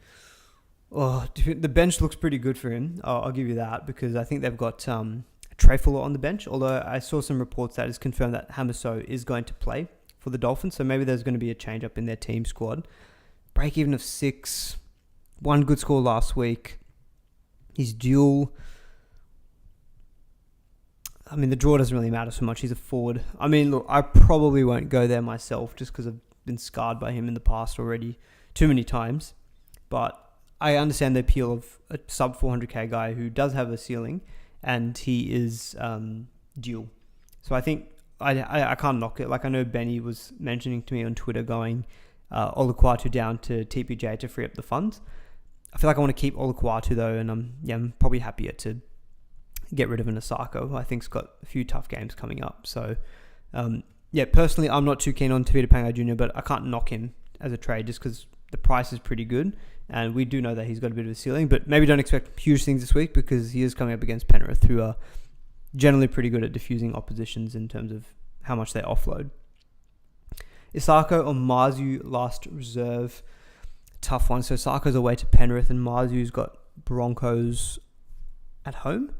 A: Oh, the bench looks pretty good for him. I'll give you that, because I think they've got Trayfuller on the bench, although I saw some reports that it's confirmed that Hamiso is going to play for the Dolphins, so maybe there's going to be a change up in their team squad. Break even of 6, 1 good score last week. He's dual. I mean, the draw doesn't really matter so much. He's a forward. I mean, look, I probably won't go there myself just because I've been scarred by him in the past already too many times. But I understand the appeal of a sub 400k guy who does have a ceiling, and he is dual. So I think I can't knock it. Like I know Benny was mentioning to me on Twitter going Olukwatu down to TPJ to free up the funds. I feel like I want to keep Olukwatu though, and I'm probably happier to get rid of an Asako, who I think's got a few tough games coming up. So personally, I'm not too keen on Tavita Pangai Jr., but I can't knock him as a trade just because the price is pretty good, and we do know that he's got a bit of a ceiling. But maybe don't expect huge things this week, because he is coming up against Penrith, who are generally pretty good at diffusing oppositions in terms of how much they offload. Isako or Marzu last reserve. Tough one. So Isako's away to Penrith, and Marzu's got Broncos at home.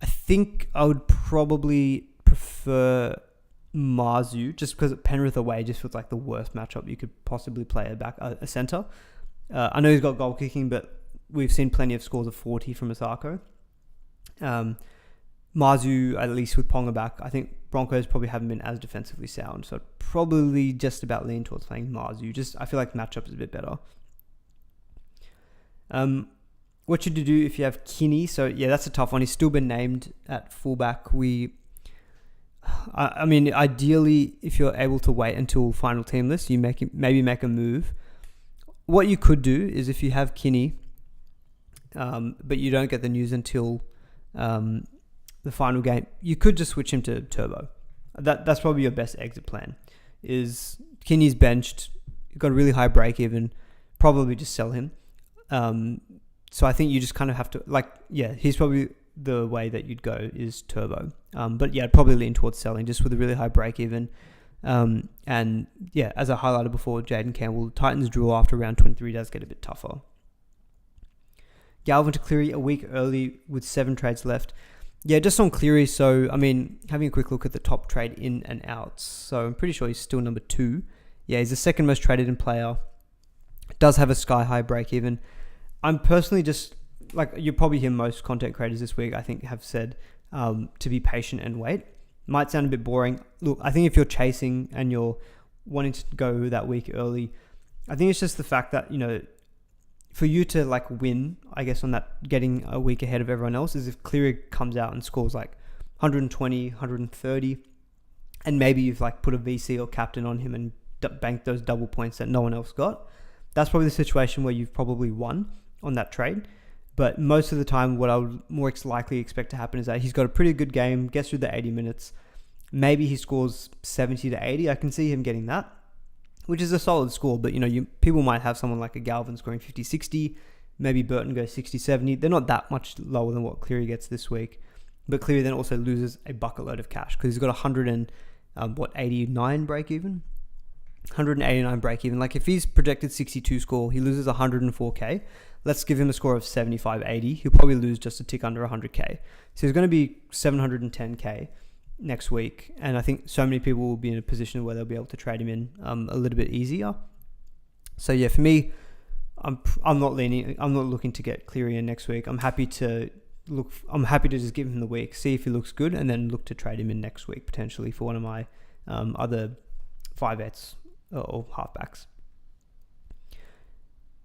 A: I think I would probably prefer Marzu, just because Penrith away just feels like the worst matchup you could possibly play a centre. I know he's got goal kicking, but we've seen plenty of scores of 40 from Isako. Marzu, at least with Ponga back, I think Broncos probably haven't been as defensively sound, so I'd probably just about lean towards playing Marzu. I feel like matchup is a bit better. What should you do if you have Kinney? So yeah, that's a tough one. He's still been named at fullback. I mean, ideally, if you're able to wait until final team list, you maybe make a move. What you could do is, if you have Kinney, but you don't get the news until the final game, you could just switch him to Turbo. That's probably your best exit plan. Is Kinney's benched, you've got a really high break even, probably just sell him. So I think you just kind of have to, he's probably the way that you'd go is Turbo. But yeah, I'd probably lean towards selling just with a really high break even. And yeah, as I highlighted before, Jaden Campbell, Titans draw after round 23 does get a bit tougher. Galvin to Cleary a week early with 7 trades left. Yeah, just on Cleary. So, I mean, having a quick look at the top trade in and outs. So I'm pretty sure he's still number 2. Yeah, he's the second most traded in player. Does have a sky high break even. I'm personally just, you probably hear most content creators this week, I think, have said to be patient and wait. Might sound a bit boring. Look, I think if you're chasing and you're wanting to go that week early, I think it's just the fact that, for you to win, I guess, on that getting a week ahead of everyone else, is if Cleary comes out and scores 120, 130, and maybe you've put a VC or captain on him and banked those double points that no one else got. That's probably the situation where you've probably won on that trade. But most of the time, what I would more likely expect to happen is that he's got a pretty good game, gets through the 80 minutes. Maybe he scores 70 to 80. I can see him getting that. which is a solid score. But, people might have someone like a Galvin scoring 50-60, maybe Burton goes 60-70. They're not that much lower than what Cleary gets this week. But Cleary then also loses a bucket load of cash because he's got 89 break even? 189 break even. Like if he's projected 62 score, he loses 104k. Let's give him a score of 75-80. He'll probably lose just a tick under 100k. So he's going to be 710k next week. And I think so many people will be in a position where they'll be able to trade him in a little bit easier. So yeah, for me, I'm not looking to get Cleary in next week. I'm happy to just give him the week, see if he looks good, and then look to trade him in next week potentially for one of my other 5-8s or halfbacks.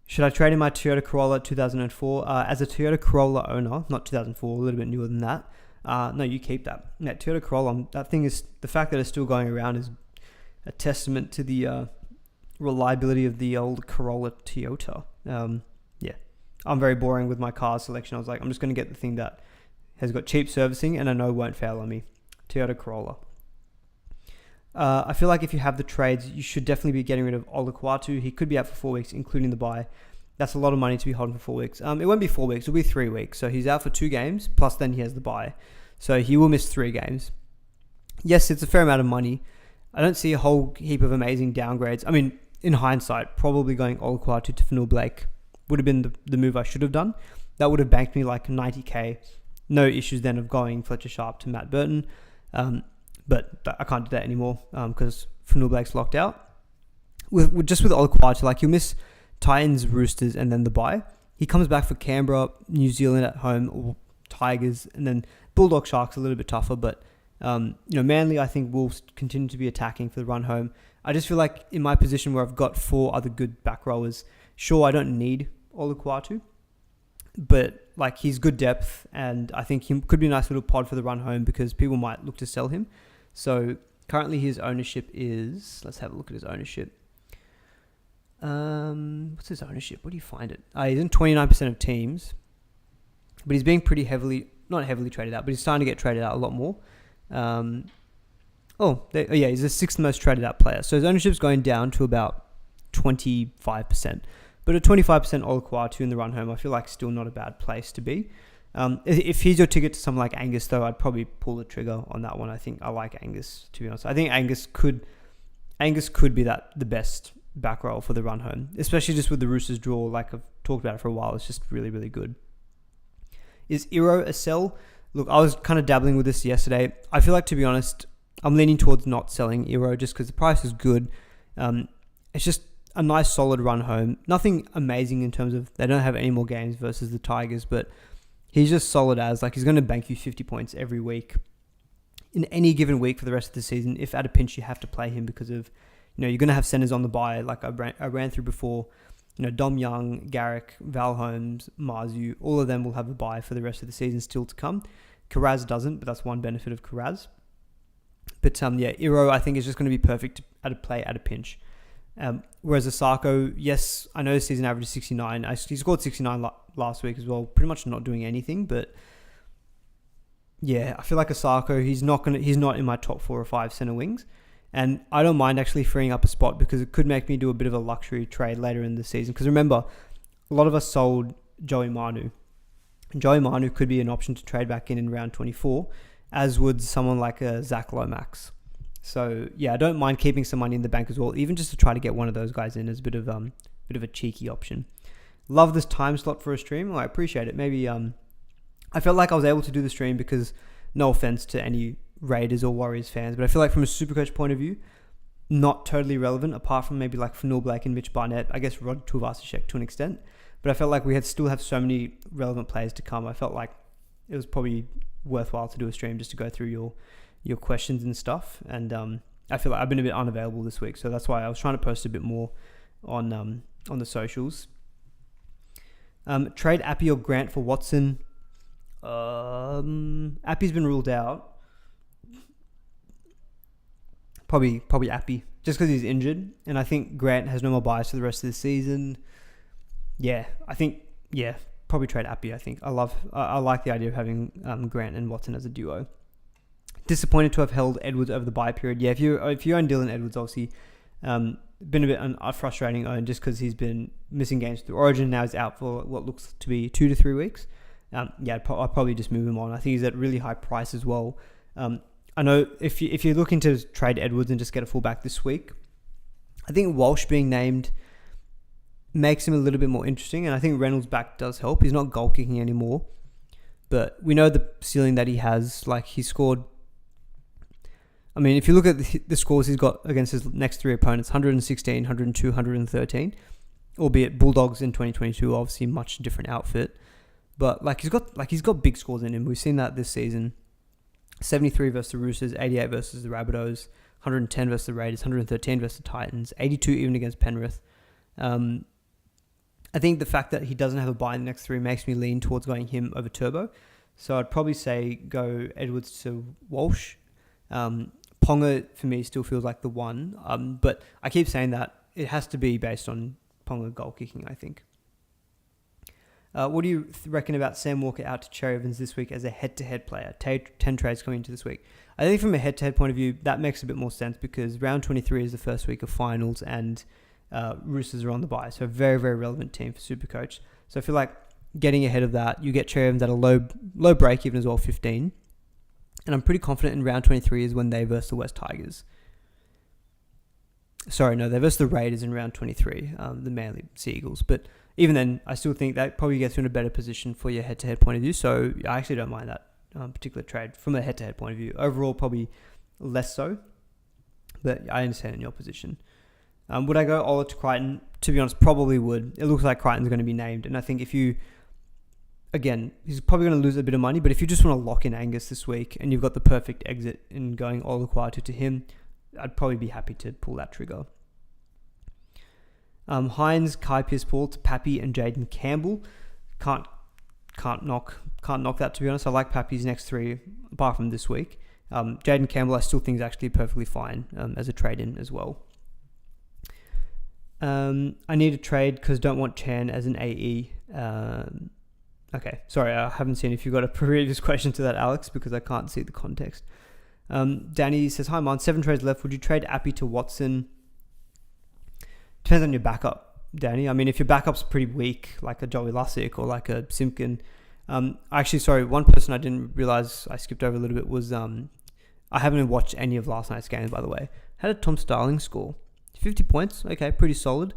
A: Should I trade in my Toyota Corolla 2004? As a Toyota Corolla owner, not 2004, a little bit newer than that. No, you keep that. That Toyota Corolla, that thing is, the fact that it's still going around is a testament to the reliability of the old Corolla Toyota. Yeah, I'm very boring with my car selection. I was like, I'm just going to get the thing that has got cheap servicing and I know won't fail on me. Toyota Corolla. I feel like if you have the trades, you should definitely be getting rid of Olukwatu. He could be out for 4 weeks, including the bye. That's a lot of money to be holding for 4 weeks. It won't be 4 weeks. It'll be 3 weeks. So he's out for 2 games, plus then he has the bye. So he will miss 3 games. Yes, it's a fair amount of money. I don't see a whole heap of amazing downgrades. I mean, in hindsight, probably going Olukwatu to Fullback would have been the move I should have done. That would have banked me like 90k. No issues then of going Fletcher Sharp to Matt Burton. But I can't do that anymore because Fullback's locked out. With Olukwatu, like he'll miss Titans, Roosters, and then the bye. He comes back for Canberra, New Zealand at home, or Tigers, and then Bulldog Sharks a little bit tougher. But Manly I think will continue to be attacking for the run home. I just feel like in my position where I've got 4 other good back rowers, sure I don't need Olukwatu, but like he's good depth, and I think he could be a nice little pod for the run home because people might look to sell him. So currently his ownership is, let's have a look at his ownership. What's his ownership? Where do you find it? He's in 29% of teams, but he's being pretty not heavily traded out, but he's starting to get traded out a lot more. He's the 6th most traded out player. So his ownership's going down to about 25%. But at 25% Olukwatu in the run home, I feel like still not a bad place to be. If he's your ticket to someone like Angus, though, I'd probably pull the trigger on that one. I think I like Angus, to be honest. I think Angus could be the best back row for the run home, especially just with the Roosters draw. Like I've talked about it for a while, it's just really, really good. Is Iro a sell? Look, I was kind of dabbling with this yesterday. I feel like, to be honest, I'm leaning towards not selling Iro just because the price is good. It's just a nice solid run home. Nothing amazing in terms of they don't have any more games versus the Tigers, but he's just solid as like he's going to bank you 50 points every week in any given week for the rest of the season. If at a pinch you have to play him because of, you're going to have centers on the bye like I ran through before. Dom Young, Garrick, Val Holmes, Marzu, all of them will have a bye for the rest of the season still to come. Karaz doesn't, but that's one benefit of Karaz. But Iro I think is just going to be perfect at a play at a pinch. Whereas Asako, yes, I know his season average is 69. He scored 69 last week as well, pretty much not doing anything. But yeah, I feel like Asako, he's not in my top 4 or 5 center wings. And I don't mind actually freeing up a spot because it could make me do a bit of a luxury trade later in the season. Because remember, a lot of us sold Joey Manu. And Joey Manu could be an option to trade back in round 24, as would someone like a Zach Lomax. So yeah, I don't mind keeping some money in the bank as well, even just to try to get one of those guys in as a bit of a cheeky option. Love this time slot for a stream. I appreciate it. Maybe I felt like I was able to do the stream because, no offense to any Raiders or Warriors fans, but I feel like from a Supercoach point of view, not totally relevant apart from maybe like Fullback and Mitch Barnett. I guess Rod Tuivasa-Sheck to an extent, but I felt like we still have so many relevant players to come. I felt like it was probably worthwhile to do a stream just to go through your questions and stuff. And I feel like I've been a bit unavailable this week, so that's why I was trying to post a bit more on the socials. Trade Appy or Grant for Watson. Appy's been ruled out. Probably Appy, just because he's injured, and I think Grant has no more bias for the rest of the season. Probably trade Appy. I think I like the idea of having Grant and Watson as a duo. Disappointed to have held Edwards over the bye period. Yeah, if you own Dylan Edwards, obviously, been a bit frustrating own just because he's been missing games through Origin. Now he's out for what looks to be 2 to 3 weeks. I'll probably just move him on. I think he's at really high price as well. I know if you're looking to trade Edwards and just get a fullback this week, I think Walsh being named makes him a little bit more interesting, and I think Reynolds back does help. He's not goal kicking anymore, but we know the ceiling that he has. Like, he scored. I mean, if you look at the scores he's got against his next 3 opponents, 116, 102, 113, albeit Bulldogs in 2022, obviously much different outfit. But he's got big scores in him. We've seen that this season. 73 versus the Roosters, 88 versus the Rabbitohs, 110 versus the Raiders, 113 versus the Titans, 82 even against Penrith. I think the fact that he doesn't have a bye in the next 3 makes me lean towards going him over Turbo. So I'd probably say go Edwards to Walsh. Ponga for me still feels like the one. But I keep saying that it has to be based on Ponga goal kicking, I think. What do you reckon about Sam Walker out to Cherry Evans this week as a head-to-head player? 10 trades coming into this week. I think from a head-to-head point of view, that makes a bit more sense because round 23 is the first week of finals and Roosters are on the bye. So a very, very relevant team for Supercoach. So I feel like getting ahead of that, you get Cherry Evans at a low break even as well, 15. And I'm pretty confident in round 23 is when they versus the West Tigers. Sorry, no, they versus the Raiders in round 23, the Manly Sea Eagles. But even then, I still think that probably gets you in a better position for your head-to-head point of view. So I actually don't mind that particular trade from a head-to-head point of view. Overall, probably less so. But I understand in your position. Would I go Ola to Crichton? To be honest, probably would. It looks like Crichton's going to be named. And I think if you... Again, he's probably going to lose a bit of money. But if you just want to lock in Angus this week and you've got the perfect exit in going Ola Kuatu to him, I'd probably be happy to pull that trigger. Hines, Kai Pearce-Paul to Pappy and Jaden Campbell. Can't knock that, to be honest. I like Pappy's next 3, apart from this week. Jaden Campbell, I still think is actually perfectly fine as a trade-in as well. I need a trade because don't want Chan as an AE. Okay, sorry, I haven't seen if you've got a previous question to that, Alex, because I can't see the context. Danny says, hi, man, 7 trades left. Would you trade Appy to Watson? Depends on your backup, Danny. I mean, if your backup's pretty weak, like a Joey Lussick or like a Simpkin. Actually, sorry, one person I didn't realize I skipped over a little bit was, I haven't watched any of last night's games, by the way. How did Tom Starling score? 50 points. Okay, pretty solid.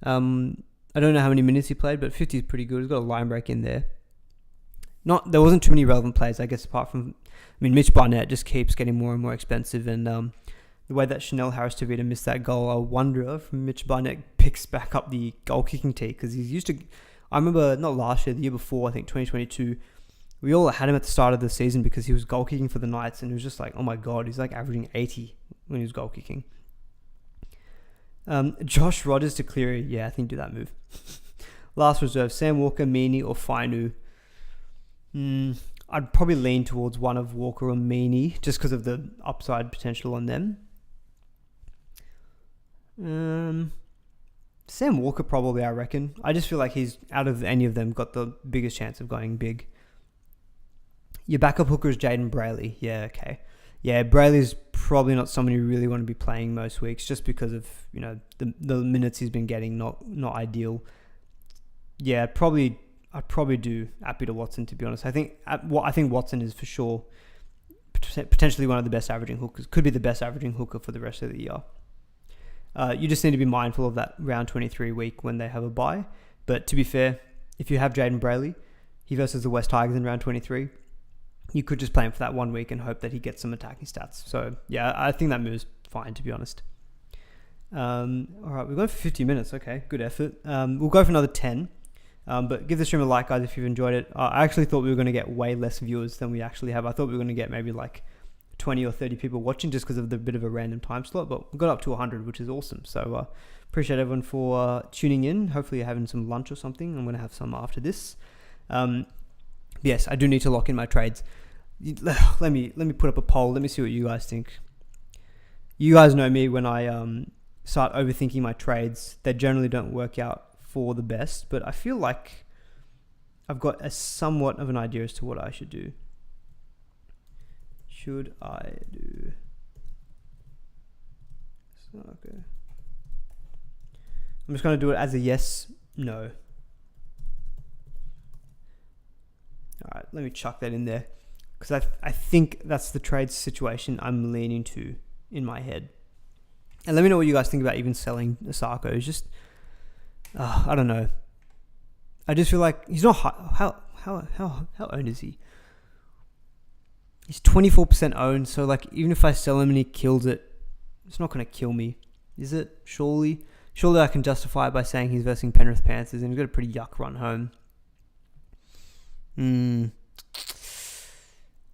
A: I don't know how many minutes he played, but 50 is pretty good. He's got a line break in there. There wasn't too many relevant players, I guess, apart from, Mitch Barnett just keeps getting more and more expensive, and the way that Chanel Harris-Tavita missed that goal, I wonder if Mitch Barnett picks back up the goal-kicking tee, because he's used to... I remember, not last year, the year before, I think 2022, we all had him at the start of the season because he was goal-kicking for the Knights, and it was just like, oh my God, he's like averaging 80 when he was goal-kicking. Josh Rogers to Cleary, yeah, I think do that move. Last reserve, Sam Walker, Meaney, or Fainu. I'd probably lean towards one of Walker or Meaney, just because of the upside potential on them. Sam Walker probably, I reckon. I just feel like he's, out of any of them, got the biggest chance of going big. Your backup hooker is Jaden Brayley. Yeah, okay. Yeah, Brayley's probably not someone you really want to be playing most weeks, just because of, the minutes he's been getting, not ideal. Yeah, I'd probably do Appy to Watson, to be honest. I think Watson is for sure potentially one of the best averaging hookers. Could be the best averaging hooker for the rest of the year. You just need to be mindful of that round 23 week when they have a bye. But to be fair, if you have Jaden Brayley, he versus the West Tigers in round 23, you could just play him for that 1 week and hope that he gets some attacking stats. So yeah, I think that move's fine, to be honest. All right, we're going for 50 minutes. Okay, good effort. We'll go for another 10. But give the stream a like, guys, if you've enjoyed it. I actually thought we were going to get way less viewers than we actually have. I thought we were going to get maybe like 20 or 30 people watching just because of the bit of a random time slot. But we got up to 100, which is awesome. So appreciate everyone for tuning in. Hopefully you're having some lunch or something. I'm going to have some after this. Yes, I do need to lock in my trades. Let me put up a poll. Let me see what you guys think. You guys know me when I start overthinking my trades. They generally don't work out for the best, but I feel like I've got a somewhat of an idea as to what I should do. Should I do? Okay. I'm just going to do it as a yes, no. All right, let me chuck that in there because I think that's the trade situation I'm leaning to in my head. And let me know what you guys think about even selling Osako. It's just, I don't know. I just feel like he's not high. How owned is he? He's 24% owned, so like even if I sell him and he kills it, it's not going to kill me, is it? Surely I can justify it by saying he's versing Penrith Panthers and he's got a pretty yuck run home.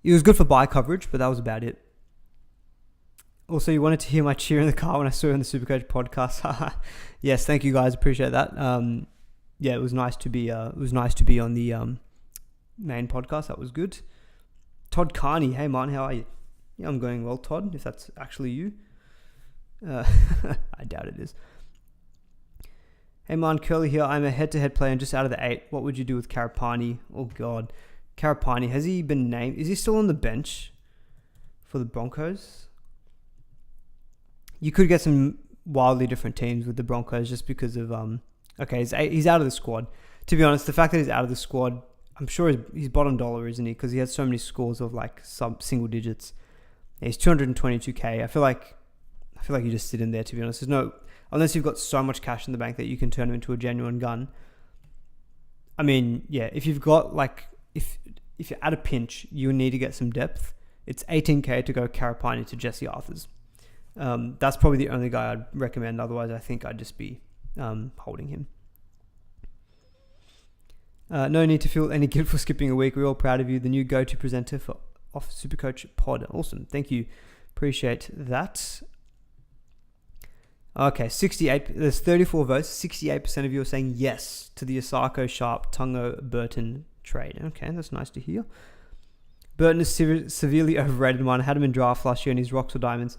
A: He was good for buy coverage, but that was about it. Also, you wanted to hear my cheer in the car when I saw you on the SuperCoach podcast. Yes, thank you guys, appreciate that. Yeah, it was nice to be. It was nice to be on the main podcast. That was good. Todd Carney, hey man, how are you? Yeah, I'm going well, Todd. If that's actually you, I doubt it is. Hey man, Curly here. I'm a head-to-head player and just out of the 8. What would you do with Karapani? Oh god, Karapani, has he been named? Is he still on the bench for the Broncos? You could get some wildly different teams with the Broncos just because of okay, he's out of the squad. To be honest, the fact that he's out of the squad, I'm sure he's bottom dollar, isn't he? Because he has so many scores of like single digits. Yeah, he's 222k. I feel like you just sit in there. To be honest, there's no, unless you've got so much cash in the bank that you can turn him into a genuine gun. I mean, yeah, if you've got like if you're at a pinch, you need to get some depth. It's 18k to go Karapani to Jesse Arthurs. That's probably the only guy I'd recommend. Otherwise, I think I'd just be holding him. No need to feel any guilt for skipping a week. We're all proud of you, the new go-to presenter for Off SuperCoach Pod. Awesome. Thank you. Appreciate that. Okay, 68. There's 34 votes. 68% of you are saying yes to the Osako, Sharp, Tungo, Burton trade. Okay, that's nice to hear. Burton is severely overrated. Mine. I had him in draft last year and his rocks or diamonds.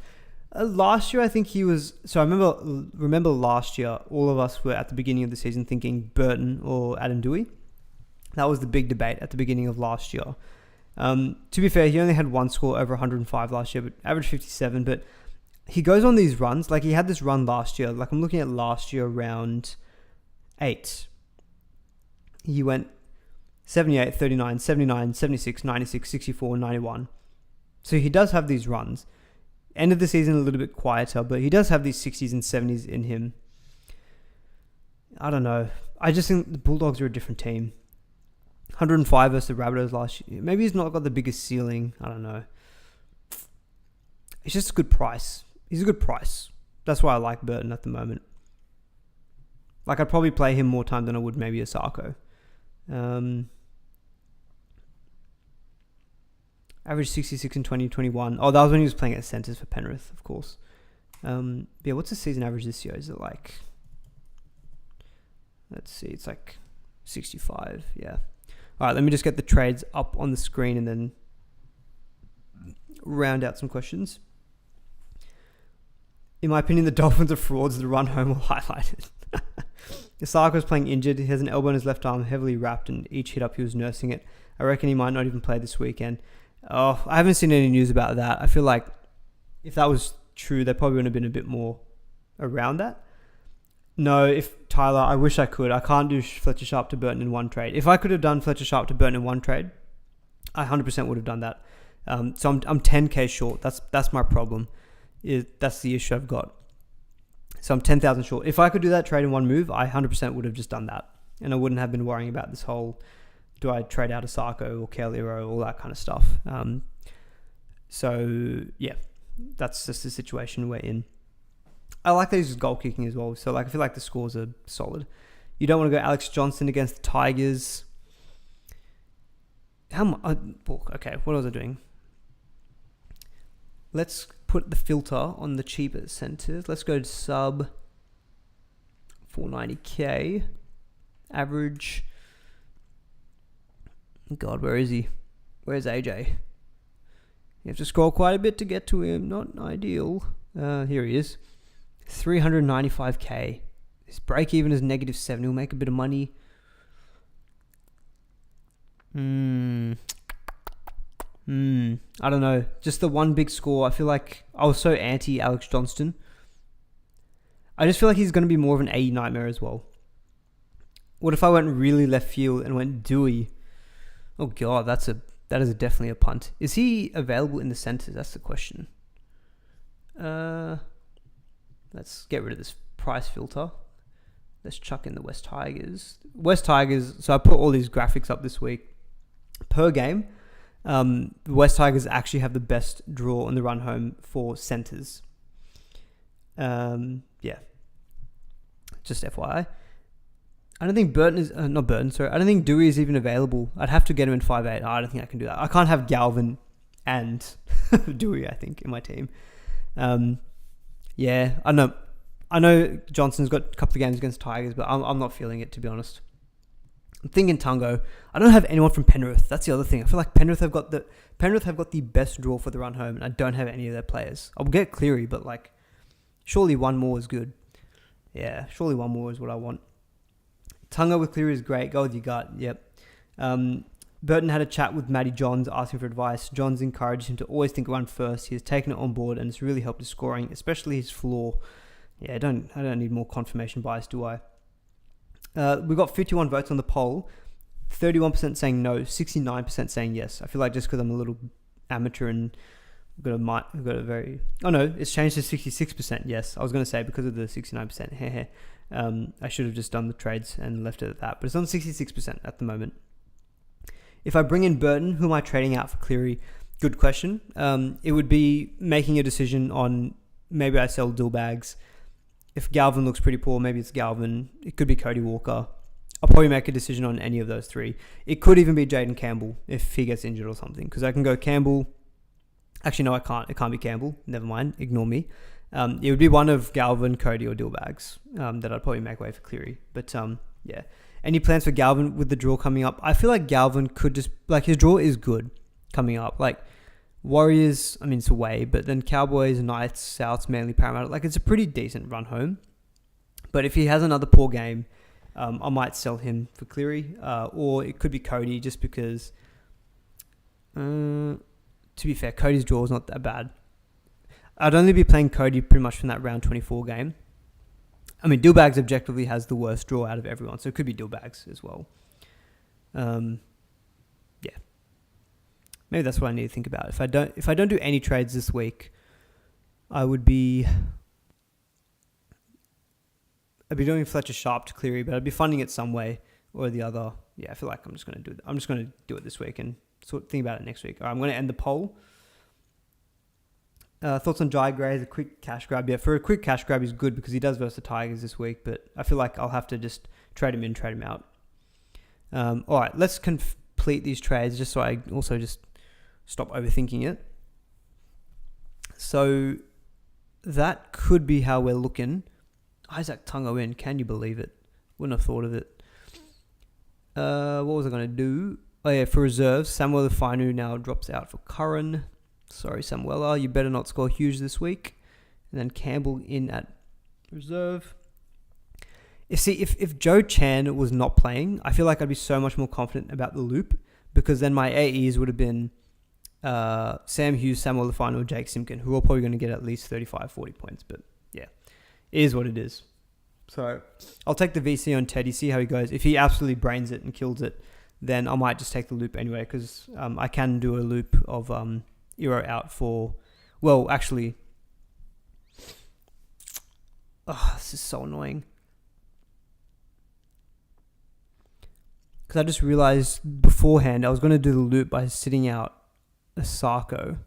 A: Last year, I think he was... So I remember last year, all of us were at the beginning of the season thinking Burton or Adam Dewey. That was the big debate at the beginning of last year. To be fair, he only had one score over 105 last year, but averaged 57. But he goes on these runs. Like he had this run last year. Like I'm looking at last year, round 8. He went 78, 39, 79, 76, 96, 64, 91. So he does have these runs. End of the season a little bit quieter, but he does have these 60s and 70s in him. I don't know. I just think the Bulldogs are a different team. 105 versus the Rabbitohs last year. Maybe he's not got the biggest ceiling. I don't know. It's just a good price. He's a good price. That's why I like Burton at the moment. Like I'd probably play him more time than I would maybe Osako. Average 66 in 2021. Oh, that was when he was playing at centres for Penrith, of course. Yeah, what's the season average this year? Is it like... Let's see, it's like 65, yeah. All right, let me just get the trades up on the screen and then round out some questions. In my opinion, the Dolphins are frauds. The run home will highlight it. Osako was playing injured. He has an elbow in his left arm, heavily wrapped, and each hit up he was nursing it. I reckon he might not even play this weekend. Oh, I haven't seen any news about that. I feel like if that was true, there probably would have been a bit more around that. No, if Tyler, I wish I could. I can't do Fletcher Sharp to Burton in one trade. If I could have done Fletcher Sharp to Burton in one trade, I 100% would have done that. So I'm 10k short. That's my problem. That's the issue I've got. So I'm 10,000 short. If I could do that trade in one move, I 100% would have just done that, and I wouldn't have been worrying about this whole: do I trade out Osako or Kellyro, all that kind of stuff. So yeah, that's just the situation we're in. I like that he's just goal kicking as well. So like I feel like the scores are solid. You don't want to go Alex Johnson against the Tigers. Okay, what was I doing? Let's put the filter on the cheaper centers. Let's go to sub 490k average. God, where is he? Where's AJ? You have to scroll quite a bit to get to him. Not ideal. Here he is. 395k. His break even is -7. He'll make a bit of money. I don't know. Just the one big score. I feel like I was so anti Alex Johnston. I just feel like he's going to be more of an 80 nightmare as well. What if I went really left field and went Dewey? Oh god, that is definitely a punt. Is he available in the centres? That's the question. Let's get rid of this price filter. Let's chuck in the West Tigers. West Tigers, so I put all these graphics up this week. Per game, the West Tigers actually have the best draw on the run home for centres. Yeah. Just FYI. I don't think Burton is... not Burton, sorry. I don't think Dewey is even available. I'd have to get him in 5'8". I don't think I can do that. I can't have Galvin and Dewey, I think, in my team. Yeah, I know Johnson's got a couple of games against Tigers, but I'm not feeling it, to be honest. I'm thinking Tungo. I don't have anyone from Penrith. That's the other thing. I feel like Penrith have got the best draw for the run home, and I don't have any of their players. I'll get Cleary, but like, surely one more is good. Yeah, surely one more is what I want. Tungo with Cleary is great. Go with your gut. Yep. Burton had a chat with Matty Johns asking for advice. Johns encouraged him to always think run first. He has taken it on board and it's really helped his scoring, especially his floor. Yeah, I don't need more confirmation bias, do I? We got 51 votes on the poll. 31% saying no, 69% saying yes. I feel like just because I'm a little amateur and got a very... Oh no, it's changed to 66% yes. I was going to say because of the 69%. I should have just done the trades and left it at that. But it's on 66% at the moment. If I bring in Burton, who am I trading out for Cleary? Good question. It would be making a decision on maybe I sell Dillbags. If Galvin looks pretty poor, maybe it's Galvin. It could be Cody Walker. I'll probably make a decision on any of those three. It could even be Jaden Campbell if he gets injured or something. Because I can go Campbell. Actually, no, I can't. It can't be Campbell. Never mind. Ignore me. It would be one of Galvin, Cody, or Dillbags that I'd probably make way for Cleary. But yeah. Any plans for Galvin with the draw coming up? I feel like Galvin could just... Like, his draw is good coming up. Like, Warriors, I mean, it's away. But then Cowboys, Knights, Souths, Manly, Parramatta. Like, it's a pretty decent run home. But if he has another poor game, I might sell him for Cleary. Or it could be Cody just because... to be fair, Cody's draw is not that bad. I'd only be playing Cody pretty much from that round 24 game. I mean, Dillbags objectively has the worst draw out of everyone, so it could be Dillbags as well. Yeah, maybe that's what I need to think about. If I don't do any trades this week, I'd be doing Fletcher Sharp to Cleary, but I'd be funding it some way or the other. Yeah, I feel like I'm just going to do it. I'm just going to do it this week and think about it next week. All right, I'm going to end the poll. Thoughts on Jai Gray as a quick cash grab? Yeah, for a quick cash grab, he's good because he does versus the Tigers this week, but I feel like I'll have to just trade him in, trade him out. All right, let's complete these trades just so I also just stop overthinking it. So that could be how we're looking. Isaac Tungo in, can you believe it? Wouldn't have thought of it. What was I going to do? Oh yeah, for reserves, Samuel Fainu now drops out for Curran. Sorry, Samuela, you better not score huge this week. And then Campbell in at reserve. If Joe Chan was not playing, I feel like I'd be so much more confident about the loop because then my AEs would have been Sam Hughes, Samuel Lafino, Jake Simpkin, who are probably going to get at least 35, 40 points. But yeah, it is what it is. So I'll take the VC on Teddy, see how he goes. If he absolutely brains it and kills it, then I might just take the loop anyway because I can do a loop of... Euro out for... Well, actually... Oh, this is so annoying. Because I just realised beforehand I was going to do the loop by sitting out a Sarko.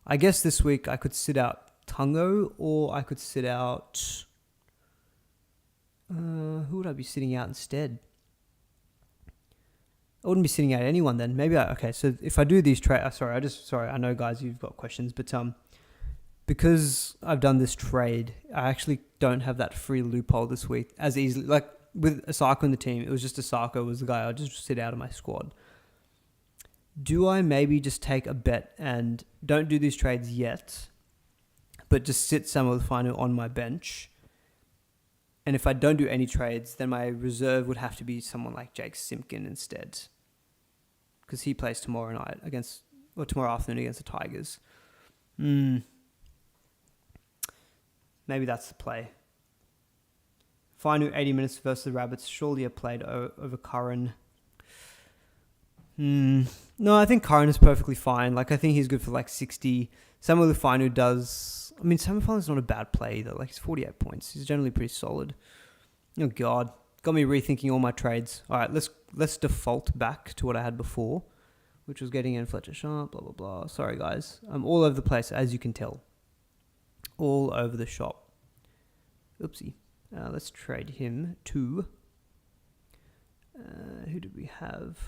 A: I guess this week I could sit out Tungo or I could sit out... who would I be sitting out instead? I wouldn't be sitting out anyone then. Maybe okay, so if I do these trades... Sorry, I know, guys, you've got questions, but because I've done this trade, I actually don't have that free loophole this week as easily. Like, with Asako in the team, it was just Asako was the guy I'd just sit out of my squad. Do I maybe just take a bet and don't do these trades yet, but just sit Samuel Fino on my bench? And if I don't do any trades, then my reserve would have to be someone like Jake Simpkin instead. Because he plays tomorrow afternoon against the Tigers. Maybe that's the play. Final 80 minutes versus the Rabbits. Surely a play over Curran. No, I think Curran is perfectly fine. Like, I think he's good for like 60. Samuel Lufanu does... I mean, Samuel Lufanu's not a bad play either. Like, he's 48 points. He's generally pretty solid. Oh, God. Got me rethinking all my trades. All right, let's default back to what I had before, which was getting in Fletcher Sharp, blah, blah, blah. Sorry, guys. I'm all over the place, as you can tell. All over the shop. Oopsie. Let's trade him to... who did we have?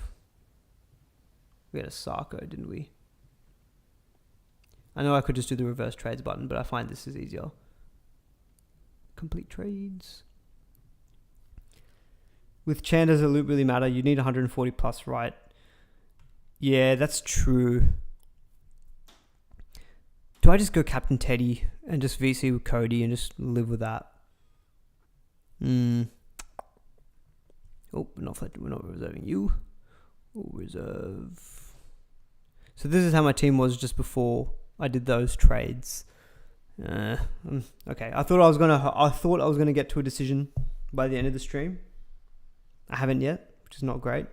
A: We had a Sarko, didn't we? I know I could just do the reverse trades button, but I find this is easier. Complete trades. With Chan, does a loop really matter? You need 140 plus, right? Yeah, that's true. Do I just go Captain Teddy and just VC with Cody and just live with that? Oh, we're not reserving you. We'll reserve. So this is how my team was just before I did those trades. Okay, I thought I was gonna get to a decision by the end of the stream. I haven't yet, which is not great.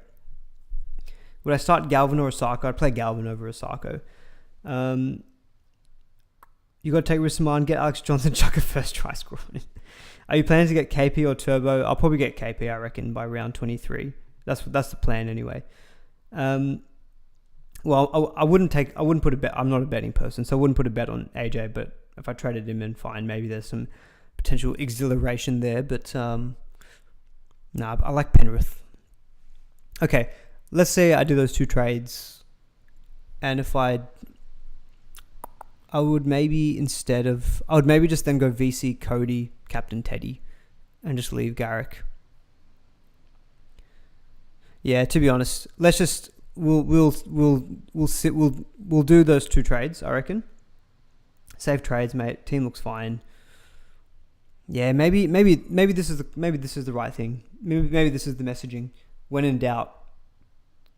A: Would I start Galvin or Osako? I'd play Galvin over Osako. You got to take Rissaman, get Alex Johnson, chuck a first try score on it. Are you planning to get KP or Turbo? I'll probably get KP, I reckon, by round 23. That's the plan anyway. Well, I wouldn't put a bet. I'm not a betting person, so I wouldn't put a bet on AJ. But if I traded him in, fine. Maybe there's some potential exhilaration there. But I like Penrith. Okay, let's say I do those two trades, and if I would maybe just then go VC Cody, Captain Teddy, and just leave Garrick. Yeah, to be honest, we'll do those two trades, I reckon. Save trades, mate. Team looks fine. Yeah, maybe this is the right thing. Maybe this is the messaging. When in doubt,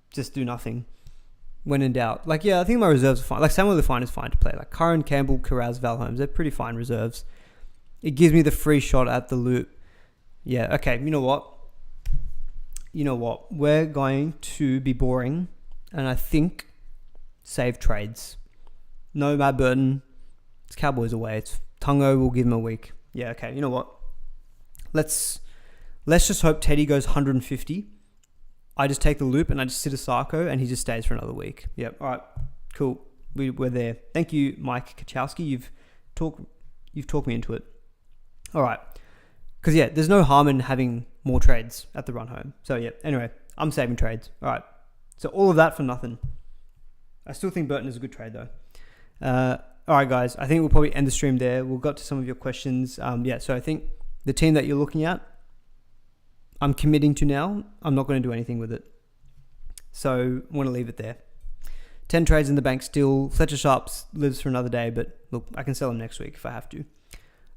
A: just do nothing. When in doubt, like, yeah, I think my reserves are fine. Like, Samuel Lufine is fine to play. Like Curran, Campbell, Carraz, Val Holmes, they're pretty fine reserves. It gives me the free shot at the loop. Yeah, okay. You know what? We're going to be boring, and I think save trades. No Matt Burton. It's Cowboys away. It's Tungo. We'll give him a week. Yeah, okay. You know what? Let's just hope Teddy goes 150. I just take the loop and I just sit a Sarko and he just stays for another week. Yep. All right. Cool. We're there. Thank you, Mike Kachowski. You've talked me into it. All right. Because, yeah, there's no harm in having more trades at the run home. So, yeah. Anyway, I'm saving trades. All right. So, all of that for nothing. I still think Burton is a good trade, though. All right, guys. I think we'll probably end the stream there. We'll get to some of your questions. So I think the team that you're looking at, I'm committing to now. I'm not going to do anything with it. So I want to leave it there. 10 trades in the bank still. Fletcher Sharps lives for another day, but look, I can sell him next week if I have to.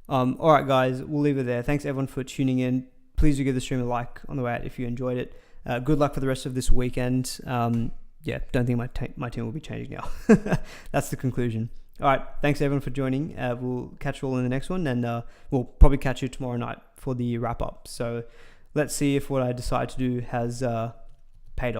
A: All right, guys, we'll leave it there. Thanks, everyone, for tuning in. Please do give the stream a like on the way out if you enjoyed it. Good luck for the rest of this weekend. Don't think my team will be changing now. That's the conclusion. All right, thanks, everyone, for joining. We'll catch you all in the next one, and we'll probably catch you tomorrow night for the wrap-up. So let's see if what I decide to do has